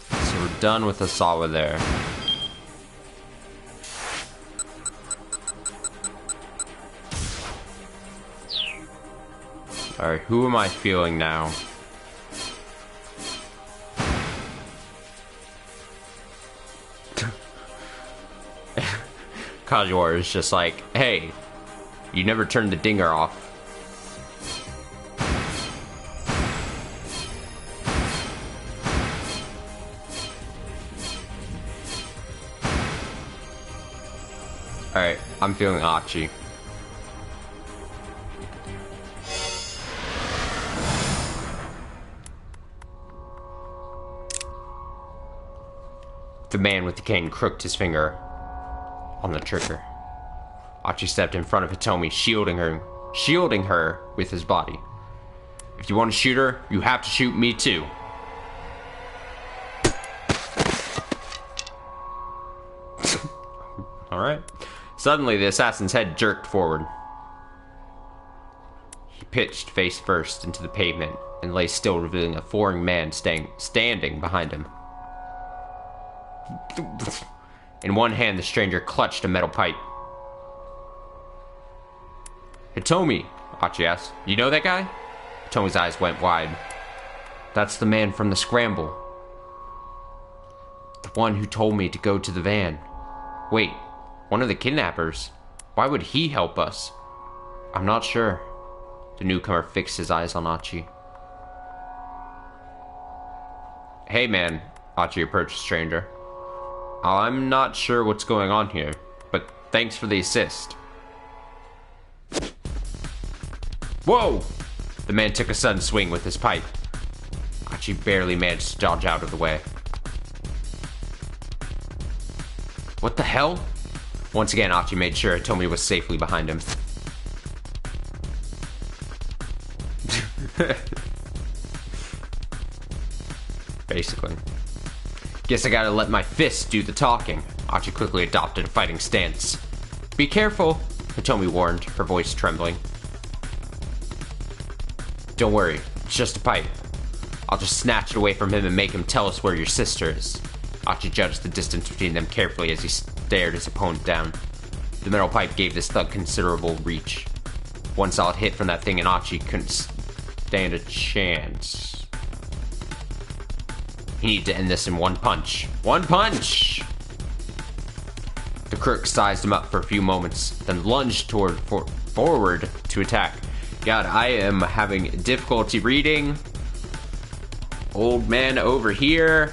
So we're done with Asawa there. Alright, who am I feeling now? Kajiwara is just like, hey, you never turned the dinger off. Alright, I'm feeling Achi. The man with the cane crooked his finger on the trigger. Achi stepped in front of Hitomi, shielding her with his body. If you want to shoot her, you have to shoot me too. Alright. Suddenly, the assassin's head jerked forward. He pitched face first into the pavement and lay still, revealing a foreign man standing behind him. In one hand, the stranger clutched a metal pipe. Hitomi, Achi asked. You know that guy? Hitomi's eyes went wide. That's the man from the scramble. The one who told me to go to the van. Wait, one of the kidnappers? Why would he help us? I'm not sure. The newcomer fixed his eyes on Achi. Hey man, Achi approached the stranger. I'm not sure what's going on here, but thanks for the assist. Whoa! The man took a sudden swing with his pipe. Achi barely managed to dodge out of the way. What the hell? Once again, Achi made sure Hitomi was safely behind him. Basically. Guess I gotta let my fists do the talking. Achi quickly adopted a fighting stance. Be careful, Hitomi warned, her voice trembling. Don't worry, it's just a pipe. I'll just snatch it away from him and make him tell us where your sister is. Achi judged the distance between them carefully as he stared his opponent down. The metal pipe gave this thug considerable reach. One solid hit from that thing and Achi couldn't stand a chance. He needed to end this in one punch. One punch! The crook sized him up for a few moments, then lunged forward to attack. God, I am having difficulty reading. Old man over here.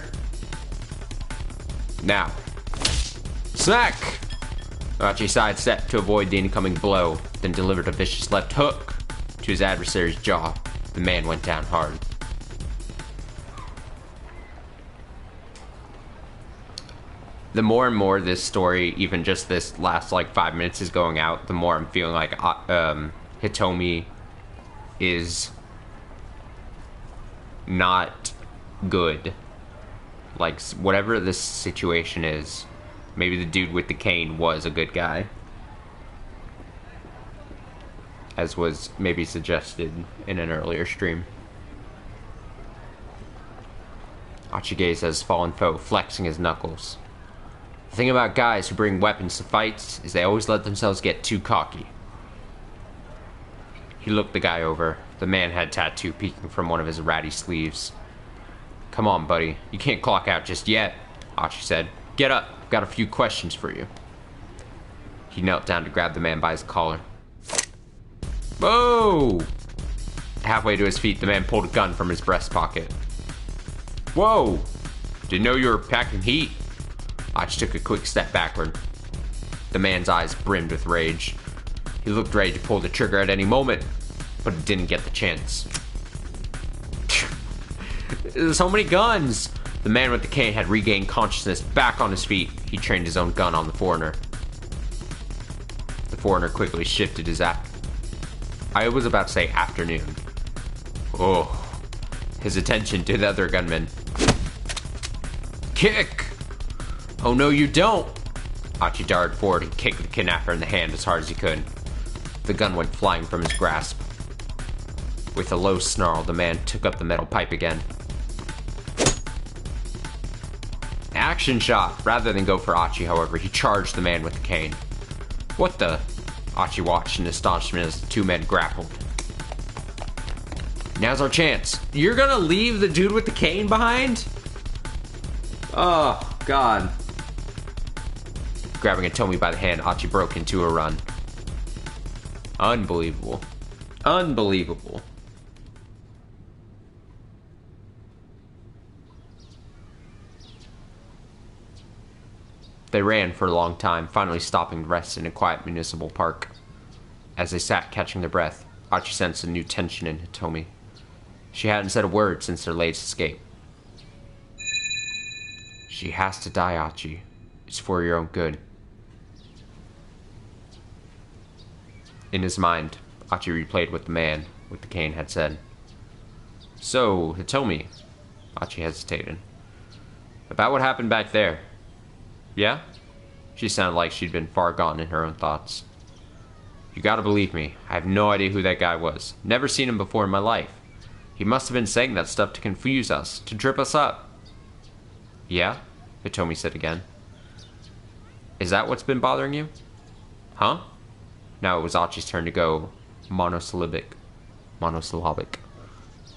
Now. Smack! Achi sidestepped to avoid the incoming blow. then delivered a vicious left hook to his adversary's jaw. The man went down hard. The more and more this story, even just this last like 5 minutes is going out, the more I'm feeling like Hitomi is not good. Like, whatever this situation is, maybe the dude with the cane was a good guy, as was maybe suggested in an earlier stream. Achi gazed at his fallen foe, flexing his knuckles. The thing about guys who bring weapons to fights is they always let themselves get too cocky. He looked the guy over. The man had tattoo peeking from one of his ratty sleeves. Come on, buddy. You can't clock out just yet, Achi said. Get up. I've got a few questions for you. He knelt down to grab the man by his collar. Whoa! Halfway to his feet, the man pulled a gun from his breast pocket. Whoa! Didn't know you were packing heat. Achi took a quick step backward. The man's eyes brimmed with rage. He looked ready to pull the trigger at any moment, but he didn't get the chance. So many guns! The man with the cane had regained consciousness, back on his feet. He trained his own gun on the foreigner. The foreigner quickly shifted his I was about to say afternoon. Oh. His attention to the other gunman. Kick! Oh no, you don't! Achi darted forward and kicked the kidnapper in the hand as hard as he could. The gun went flying from his grasp. With a low snarl, the man took up the metal pipe again. Action shot! Rather than go for Achi, however, he charged the man with the cane. What the? Achi watched in astonishment as the two men grappled. Now's our chance. You're gonna leave the dude with the cane behind? Oh, God. Grabbing Hitomi by the hand, Achi broke into a run. Unbelievable. Unbelievable. They ran for a long time, finally stopping to rest in a quiet municipal park. As they sat catching their breath, Achi sensed a new tension in Hitomi. She hadn't said a word since their latest escape. She has to die, Achi. It's for your own good. In his mind, Achi replayed what the man with the cane had said. So, Hitomi, Achi hesitated. About what happened back there. Yeah? She sounded like she'd been far gone in her own thoughts. You gotta believe me, I have no idea who that guy was. Never seen him before in my life. He must have been saying that stuff to confuse us, to trip us up. Yeah? Hitomi said again. Is that what's been bothering you? Huh? Now it was Achi's turn to go monosyllabic.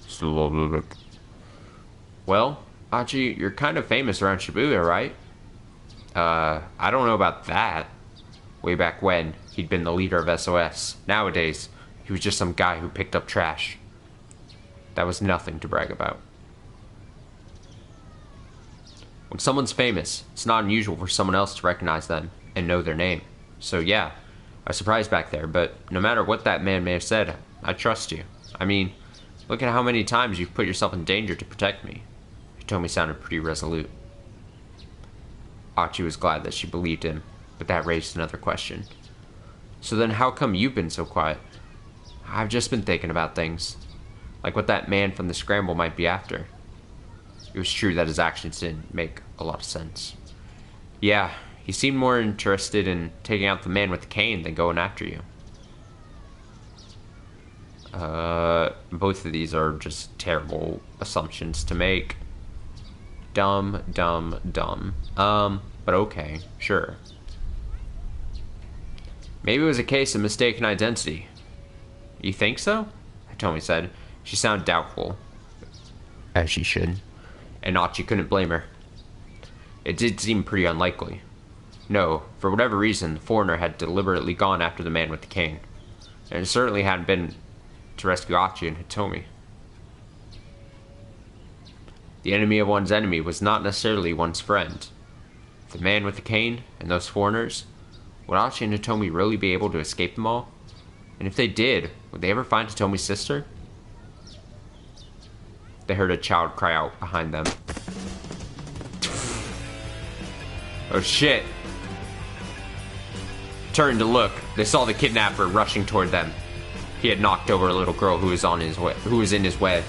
Syllabic. Well, Achi, you're kind of famous around Shibuya, right? I don't know about that. Way back when, he'd been the leader of SOS. Nowadays, he was just some guy who picked up trash. That was nothing to brag about. When someone's famous, it's not unusual for someone else to recognize them and know their name. So yeah, I was surprised back there, but no matter what that man may have said, I trust you. I mean, look at how many times you've put yourself in danger to protect me. Hitomi sounded pretty resolute. Achi was glad that she believed him, but that raised another question. So then how come you've been so quiet? I've just been thinking about things. Like what that man from the Scramble might be after. It was true that his actions didn't make a lot of sense. Yeah, he seemed more interested in taking out the man with the cane than going after you. Both of these are just terrible assumptions to make. Dumb. But okay, sure. Maybe it was a case of mistaken identity. You think so? Hitomi said. She sounded doubtful. As she should. And Achi couldn't blame her. It did seem pretty unlikely. No, for whatever reason, the foreigner had deliberately gone after the man with the cane. And it certainly hadn't been to rescue Achi and Hitomi. The enemy of one's enemy was not necessarily one's friend. The man with the cane and those foreigners, would Achi and Hitomi really be able to escape them all? And if they did, would they ever find Hitomi's sister? They heard a child cry out behind them. Oh shit. Turned to look. They saw the kidnapper rushing toward them. He had knocked over a little girl who was in his way.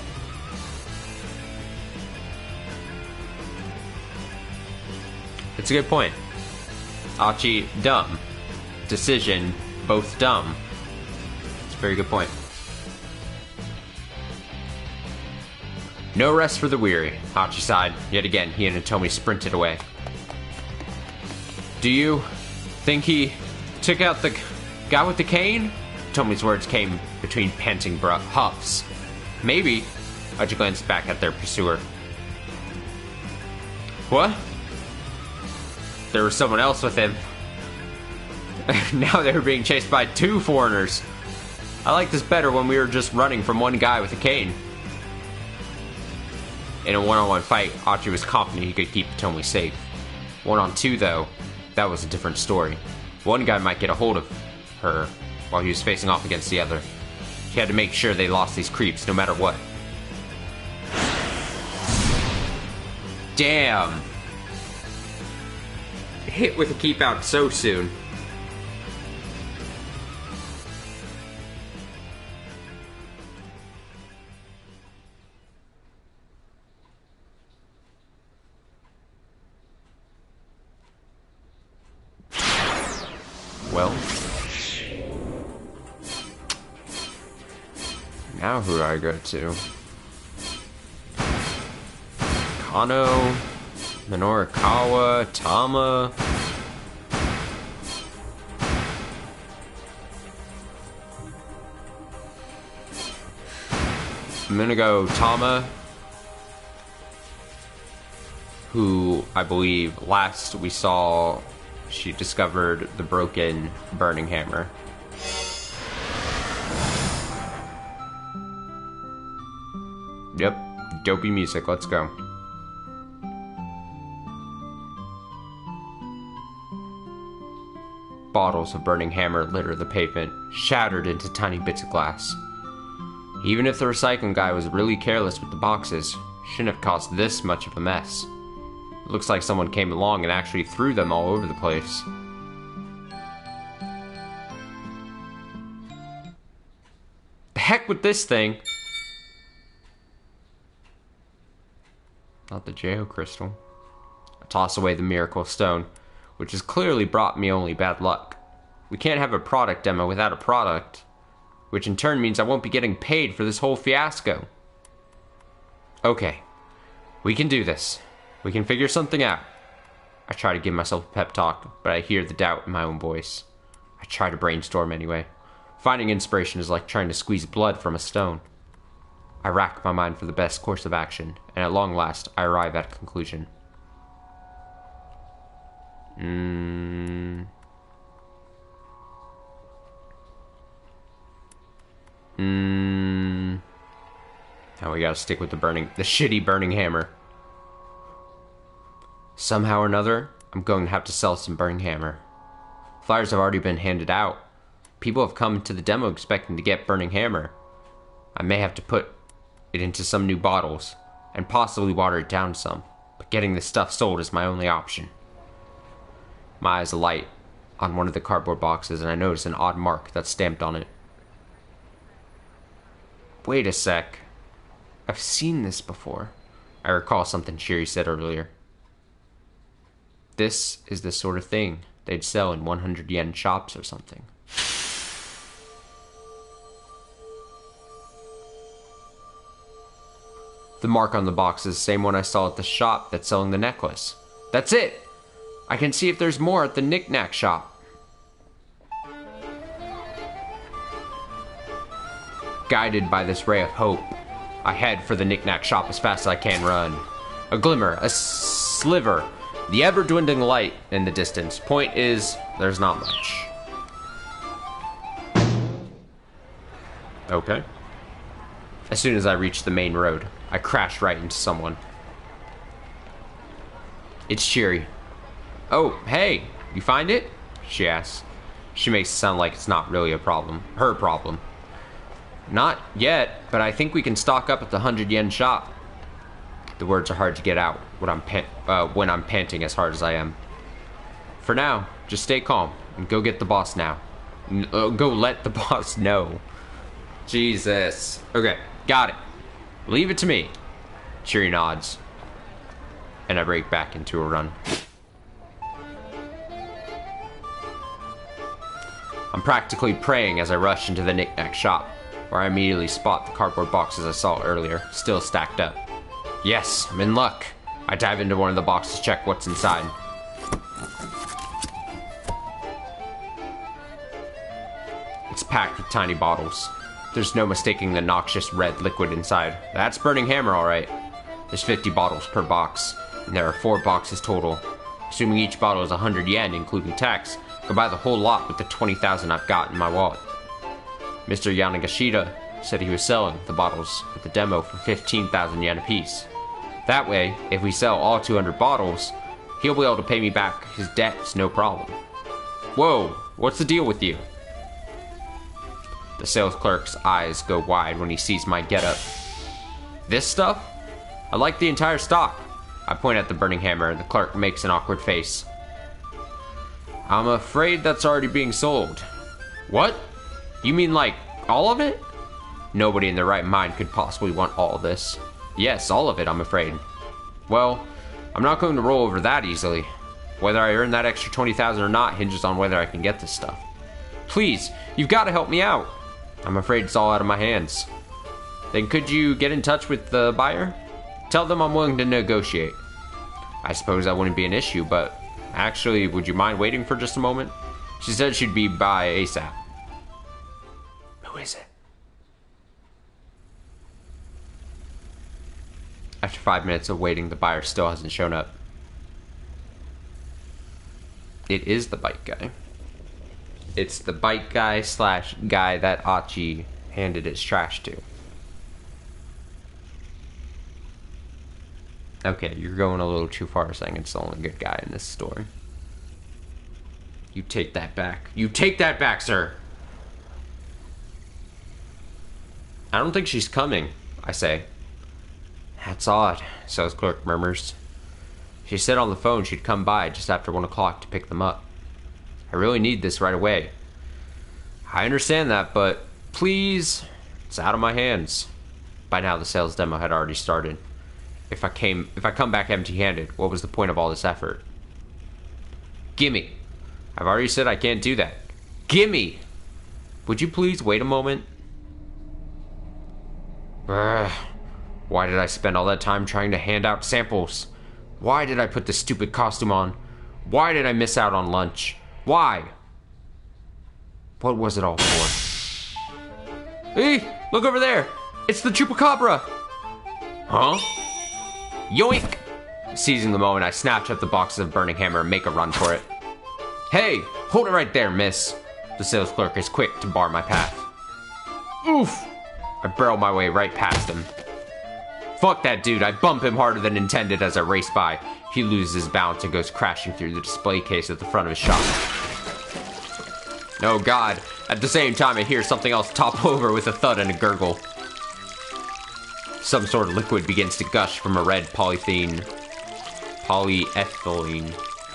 It's a good point. Achi, dumb. Decision, both dumb. It's a very good point. No rest for the weary, Hachi sighed. Yet again, he and Hitomi sprinted away. Do you think he took out the guy with the cane? Hitomi's words came between panting huffs. Maybe. Hachi glanced back at their pursuer. What? There was someone else with him. Now they were being chased by 2 foreigners. I like this better when we were just running from one guy with a cane. In a one-on-one fight, Achi was confident he could keep Hitomi safe. 1-on-2 though, that was a different story. One guy might get a hold of her while he was facing off against the other. He had to make sure they lost these creeps no matter what. Damn! Hit with a keep out so soon. Well, now who do I go to? Kano, Minorikawa, Tama. I'm gonna go Tama, who I believe last we saw she discovered the broken burning hammer. Yep, dopey music, let's go. Bottles of burning hammer litter the pavement, shattered into tiny bits of glass. Even if the recycling guy was really careless with the boxes, shouldn't have caused this much of a mess. It looks like someone came along and actually threw them all over the place. The heck with this thing? Not the Jeho crystal. I toss away the miracle stone, which has clearly brought me only bad luck. We can't have a product demo without a product, which in turn means I won't be getting paid for this whole fiasco. Okay, we can do this. We can figure something out. I try to give myself a pep talk, but I hear the doubt in my own voice. I try to brainstorm anyway. Finding inspiration is like trying to squeeze blood from a stone. I rack my mind for the best course of action, and at long last, I arrive at a conclusion. Now we gotta stick with the shitty burning hammer. Somehow or another, I'm going to have to sell some burning hammer. Flyers have already been handed out. People have come to the demo expecting to get burning hammer. I may have to put it into some new bottles, and possibly water it down some, but getting this stuff sold is my only option. My eyes alight on one of the cardboard boxes, and I notice an odd mark that's stamped on it. Wait a sec. I've seen this before. I recall something Shiri said earlier. This is the sort of thing they'd sell in 100 yen shops or something. The mark on the box is the same one I saw at the shop that's selling the necklace. That's it! I can see if there's more at the knick-knack shop. Guided by this ray of hope, I head for the knick-knack shop as fast as I can run. A glimmer, a sliver, the ever-dwindling light in the distance. Point is, there's not much. Okay. As soon as I reach the main road, I crash right into someone. It's Shiri. Oh, hey, you find it? She asks. She makes it sound like it's not really a problem. Her problem. Not yet, but I think we can stock up at the 100 yen shop. The words are hard to get out when I'm panting as hard as I am. For now, just stay calm and go get the boss now. Go let the boss know. Jesus. Okay, got it. Leave it to me. Cheery nods. And I break back into a run. I'm practically praying as I rush into the knick-knack shop, where I immediately spot the cardboard boxes I saw earlier, still stacked up. Yes, I'm in luck. I dive into one of the boxes to check what's inside. It's packed with tiny bottles. There's no mistaking the noxious red liquid inside. That's burning hammer, alright. There's 50 bottles per box, and there are 4 boxes total. Assuming each bottle is 100 yen, including tax, I could buy the whole lot with the 20,000 I've got in my wallet. Mr. Yanagashita said he was selling the bottles with the demo for 15,000 yen apiece. That way, if we sell all 200 bottles, he'll be able to pay me back his debts no problem. Whoa, what's the deal with you? The sales clerk's eyes go wide when he sees my getup. This stuff? I like the entire stock. I point at the burning hammer and the clerk makes an awkward face. I'm afraid that's already being sold. What? You mean like all of it? Nobody in their right mind could possibly want all of this. Yes, all of it, I'm afraid. Well, I'm not going to roll over that easily. Whether I earn that extra 20,000 or not hinges on whether I can get this stuff. Please, you've got to help me out. I'm afraid it's all out of my hands. Then could you get in touch with the buyer? Tell them I'm willing to negotiate. I suppose that wouldn't be an issue, but actually, would you mind waiting for just a moment? She said she'd be by ASAP. Who is it? After 5 minutes of waiting, the buyer still hasn't shown up. It is the bike guy. It's the bike guy / guy that Achi handed his trash to. Okay, you're going a little too far saying it's the only good guy in this story. You take that back. You take that back, sir! I don't think she's coming, I say. That's odd, sales clerk murmurs. She said on the phone she'd come by just after 1 o'clock to pick them up. I really need this right away. I understand that, but please, it's out of my hands. By now the sales demo had already started. If I come back empty-handed, what was the point of all this effort? Gimme. I've already said I can't do that. Gimme! Would you please wait a moment? Why did I spend all that time trying to hand out samples? Why did I put this stupid costume on? Why did I miss out on lunch? Why? What was it all for? Hey, look over there! It's the Chupacabra! Huh? Yoink! Seizing the moment, I snatch up the boxes of burning hammer and make a run for it. Hey, hold it right there, miss. The sales clerk is quick to bar my path. Oof! I barrel my way right past him. Fuck that dude, I bump him harder than intended as I race by. He loses his balance and goes crashing through the display case at the front of his shop. Oh god, at the same time I hear something else topple over with a thud and a gurgle. Some sort of liquid begins to gush from a red polyethylene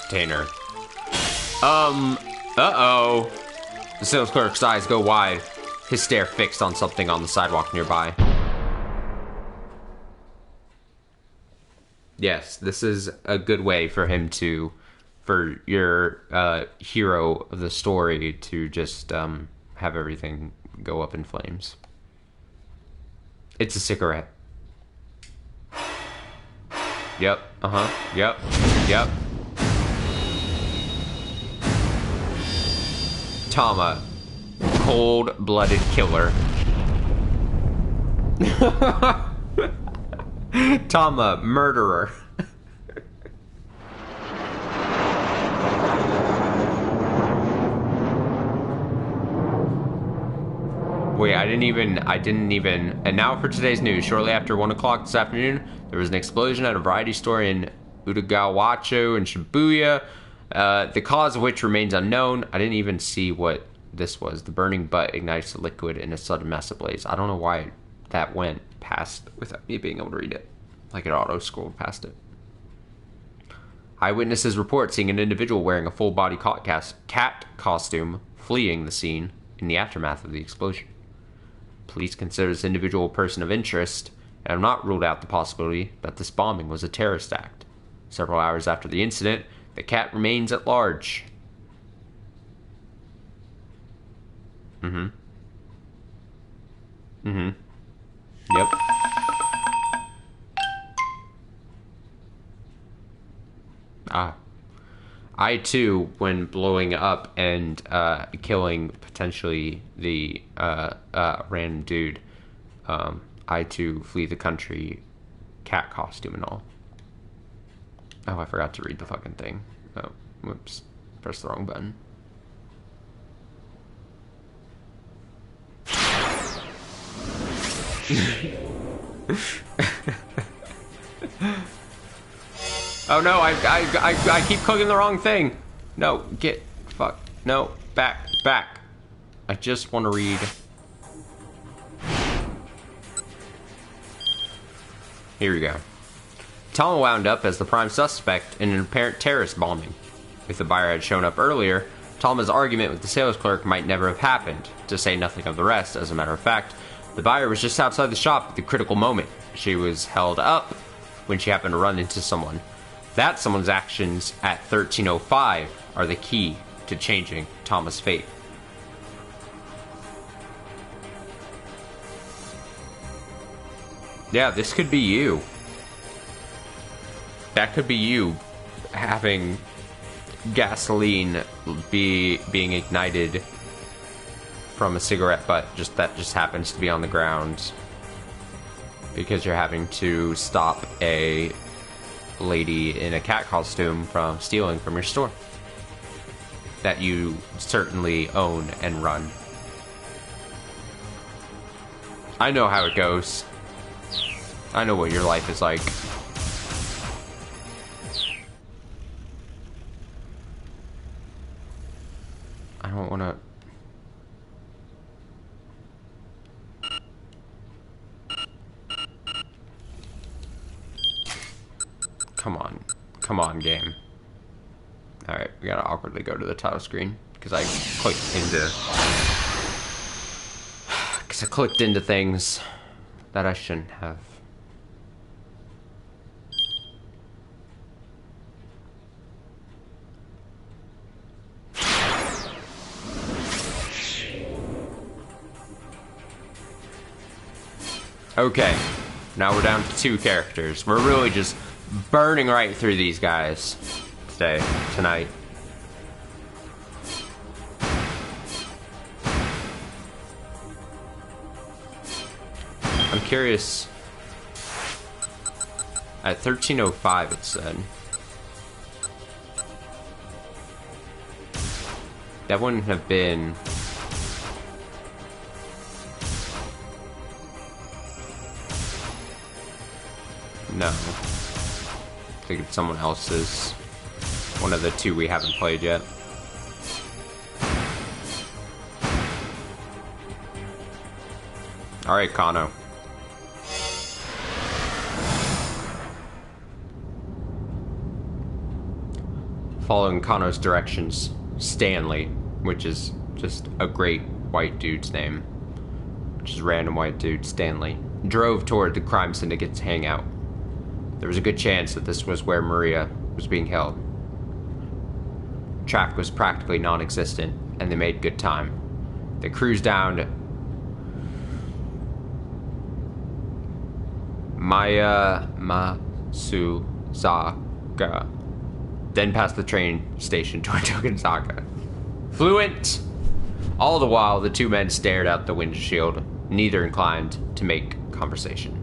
container. Uh-oh. The sales clerk's eyes go wide, his stare fixed on something on the sidewalk nearby. Yes, this is a good way for your hero of the story to just have everything go up in flames. It's a cigarette. Yep, yep. Tama, cold-blooded killer. Tama, murderer. Wait, I didn't even, and now for today's news. Shortly after 1 o'clock this afternoon, there was an explosion at a variety store in Utagawacho in Shibuya. The cause of which remains unknown. I didn't even see what this was. The burning butt ignites the liquid in a sudden mass ablaze. I don't know why that went past without me being able to read it. Like it auto-scrolled past it. Eyewitnesses report seeing an individual wearing a full-body cat costume fleeing the scene in the aftermath of the explosion. Police consider this individual a person of interest and have not ruled out the possibility that this bombing was a terrorist act. Several hours after the incident, the cat remains at large. Yep. I too, when blowing up and killing potentially the random dude, I too flee the country, cat costume and all. Oh, I forgot to read the fucking thing. Oh, whoops. Pressed the wrong button. Oh no, I keep clicking the wrong thing. No, fuck. No, back. I just want to read. Here we go. Tama wound up as the prime suspect in an apparent terrorist bombing. If the buyer had shown up earlier, Tama's argument with the sales clerk might never have happened, to say nothing of the rest. As a matter of fact, the buyer was just outside the shop at the critical moment. She was held up when she happened to run into someone. That someone's actions at 13:05 are the key to changing Tama's fate. Yeah, this could be you. That could be you having gasoline being ignited from a cigarette butt that just happens to be on the ground because you're having to stop a lady in a cat costume from stealing from your store that you certainly own and run. I know how it goes. I know what your life is like. I don't want to... Come on, game. Alright, we gotta awkwardly go to the title screen because I clicked into things that I shouldn't have. Okay, now we're down to 2 characters. We're really just burning right through these guys tonight. I'm curious. At 13:05 it said. That wouldn't have been... No. I think it's someone else's. One of the 2 we haven't played yet. Alright, Kano. Following Kano's directions, Stanley, which is just a great white dude's name, which is random white dude, Stanley, drove toward the crime syndicate's hangout. There was a good chance that this was where Maria was being held. Traffic was practically non-existent, and they made good time. They cruised down Masuzaga, then past the train station to Tokugawa. Fluent! All the while, the 2 men stared out the windshield, neither inclined to make conversation.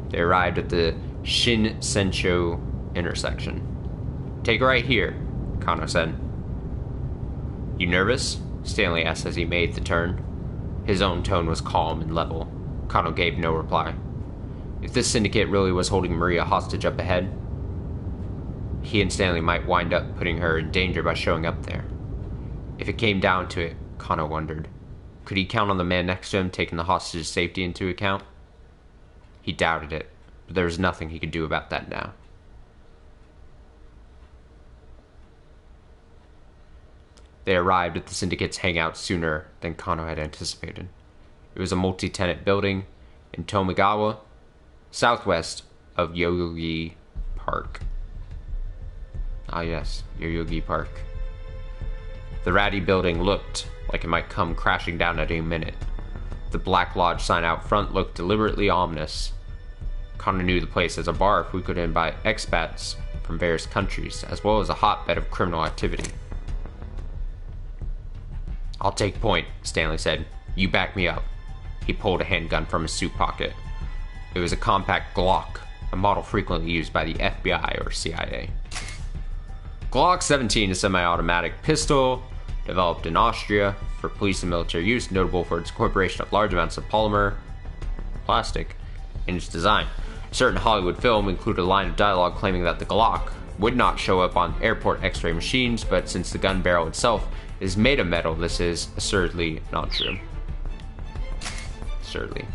They arrived at the Shin-Sencho intersection. "Take a right here," Kano said. "You nervous?" Stanley asked as he made the turn. His own tone was calm and level. Kano gave no reply. If this syndicate really was holding Maria hostage up ahead, he and Stanley might wind up putting her in danger by showing up there. If it came down to it, Kano wondered, could he count on the man next to him taking the hostage's safety into account? He doubted it, but there was nothing he could do about that now. They arrived at the Syndicate's hangout sooner than Kano had anticipated. It was a multi-tenant building in Tomigawa, southwest of Yoyogi Park. Ah yes, Yoyogi Park. The ratty building looked like it might come crashing down at any minute. The Black Lodge sign out front looked deliberately ominous. Kano knew the place as a bar frequented by expats from various countries, as well as a hotbed of criminal activity. "I'll take point," Stanley said. "You back me up." He pulled a handgun from his suit pocket. It was a compact Glock, a model frequently used by the FBI or CIA. Glock 17 is a semi-automatic pistol developed in Austria for police and military use, notable for its incorporation of large amounts of polymer plastic in its design. A certain Hollywood film included a line of dialogue claiming that the Glock would not show up on airport x-ray machines, but since the gun barrel itself is made of metal, this is assuredly not true. Assuredly.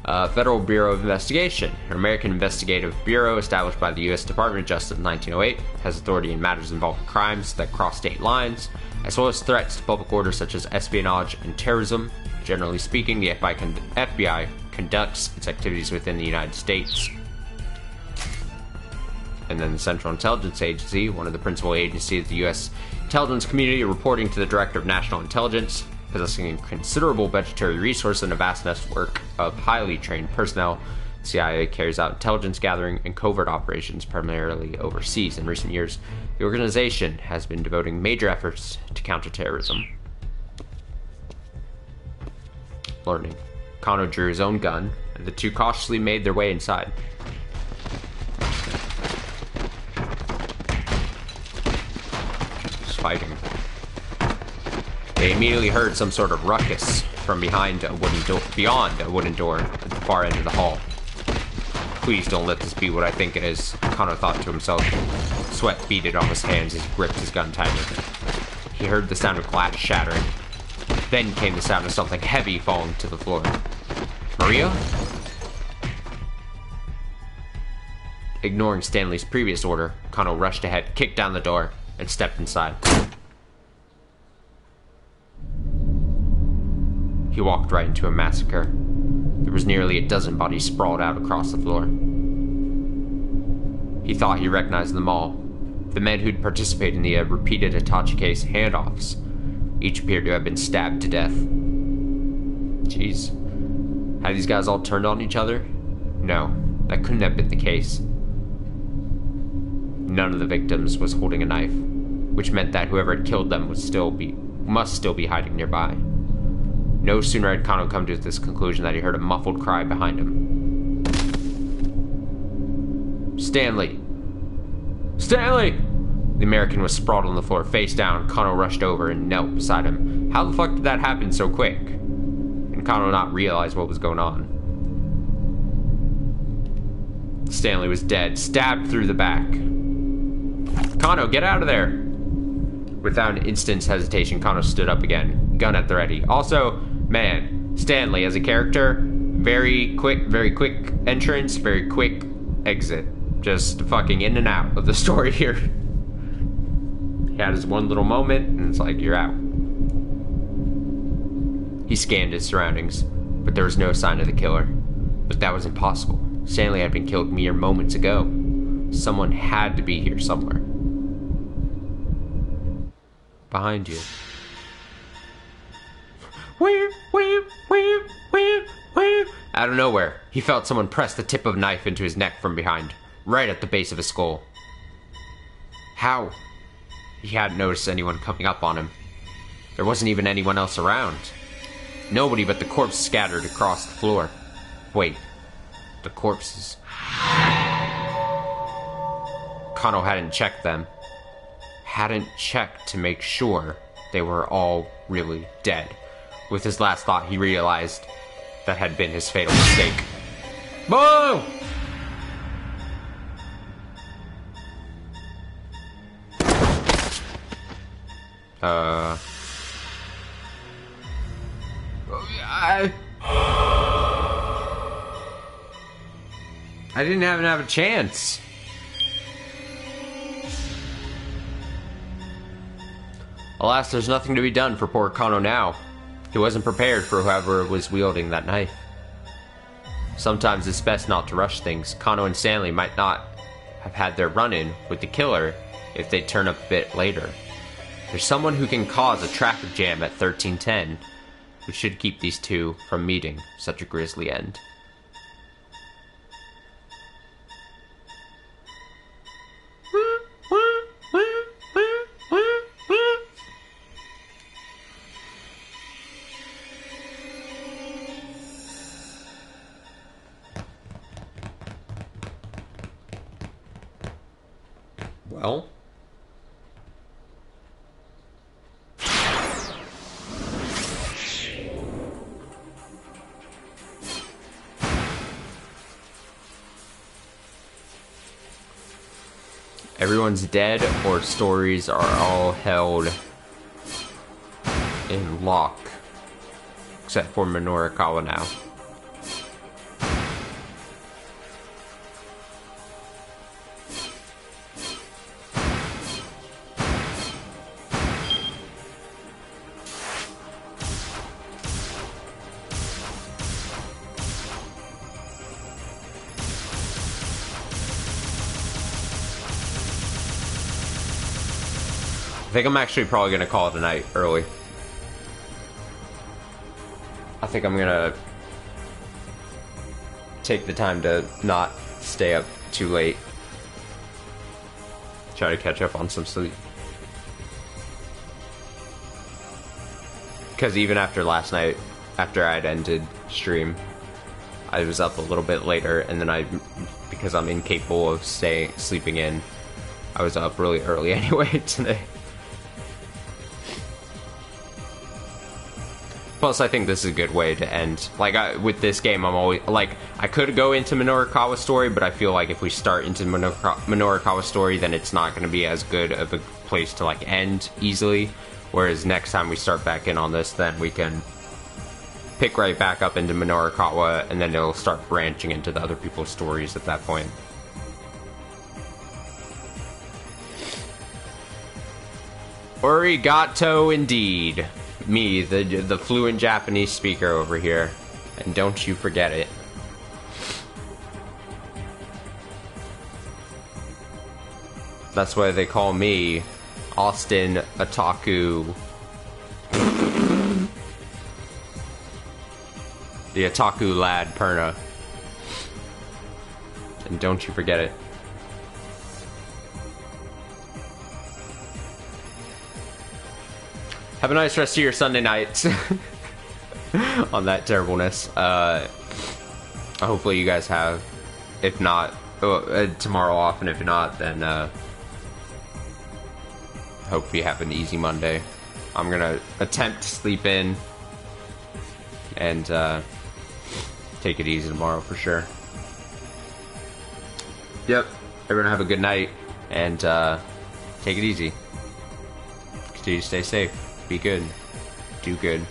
Federal Bureau of Investigation, an American investigative bureau established by the U.S. Department of Justice in 1908, has authority in matters involving crimes that cross state lines, as well as threats to public order such as espionage and terrorism. Generally speaking, the FBI conducts its activities within the United States. And then the Central Intelligence Agency, one of the principal agencies of the U.S. intelligence community, reporting to the Director of National Intelligence, possessing considerable budgetary resources and a vast network of highly trained personnel. The CIA carries out intelligence gathering and covert operations primarily overseas. In recent years, the organization has been devoting major efforts to counterterrorism. Learning. Kano drew his own gun, and the two cautiously made their way inside. Just fighting. They immediately heard some sort of ruckus from beyond a wooden door at the far end of the hall. Please don't let this be what I think it is, Kano thought to himself. Sweat beaded on his hands as he gripped his gun tighter. He heard the sound of glass shattering. Then came the sound of something heavy falling to the floor. Maria? Ignoring Stanley's previous order, Kano rushed ahead, kicked down the door, and stepped inside. He walked right into a massacre. There was nearly a dozen bodies sprawled out across the floor. He thought he recognized them all. The men who'd participated in the repeated Itachi case handoffs. Each appeared to have been stabbed to death. Jeez. Had these guys all turned on each other? No, that couldn't have been the case. None of the victims was holding a knife, which meant that whoever had killed them must still be hiding nearby. No sooner had Kano come to this conclusion that he heard a muffled cry behind him. Stanley! Stanley! The American was sprawled on the floor, face down. Kano rushed over and knelt beside him. How the fuck did that happen so quick? And Kano not realize what was going on. Stanley was dead, stabbed through the back. Kano, get out of there! Without an instant's hesitation, Kano stood up again, gun at the ready. Also, man, Stanley as a character, very quick entrance, very quick exit. Just fucking in and out of the story here. He had his one little moment, and it's like, you're out. He scanned his surroundings, but there was no sign of the killer. But that was impossible. Stanley had been killed mere moments ago. Someone had to be here somewhere. Behind you. Out of nowhere, he felt someone press the tip of a knife into his neck from behind, right at the base of his skull. How? He hadn't noticed anyone coming up on him. There wasn't even anyone else around. Nobody but the corpse scattered across the floor. Wait, the corpses. Kano hadn't checked them. Hadn't checked to make sure they were all really dead. With his last thought, he realized that had been his fatal mistake. Boom! I didn't even have a chance. Alas, there's nothing to be done for poor Kano now. He wasn't prepared for whoever was wielding that knife. Sometimes it's best not to rush things. Kano and Stanley might not have had their run-in with the killer if they turn up a bit later. There's someone who can cause a traffic jam at 1310, which should keep these two from meeting such a grisly end. Well, everyone's dead, or stories are all held in lock, except for Minorikawa now. I think I'm actually probably going to call it a night early. I think I'm going to take the time to not stay up too late. Try to catch up on some sleep. Because even after last night, after I'd ended stream, I was up a little bit later, and then because I'm incapable of sleeping in, I was up really early anyway today. Plus, I think this is a good way to end. Like, with this game, I'm always... Like, I could go into Minorikawa's story, but I feel like if we start into Minorikawa's story, then it's not going to be as good of a place to, like, end easily. Whereas next time we start back in on this, then we can pick right back up into Minorikawa, and then it'll start branching into the other people's stories at that point. Arigato indeed. Me, the fluent Japanese speaker over here. And don't you forget it. That's why they call me Austin Otaku. The Otaku lad Perna. And don't you forget it. Have a nice rest of your Sunday nights. On that terribleness. Hopefully you guys have. If not, tomorrow off, and if not, then hope you have an easy Monday. I'm gonna attempt to sleep in and take it easy tomorrow for sure. Yep. Everyone have a good night and take it easy. Continue to stay safe. Be good. Do good.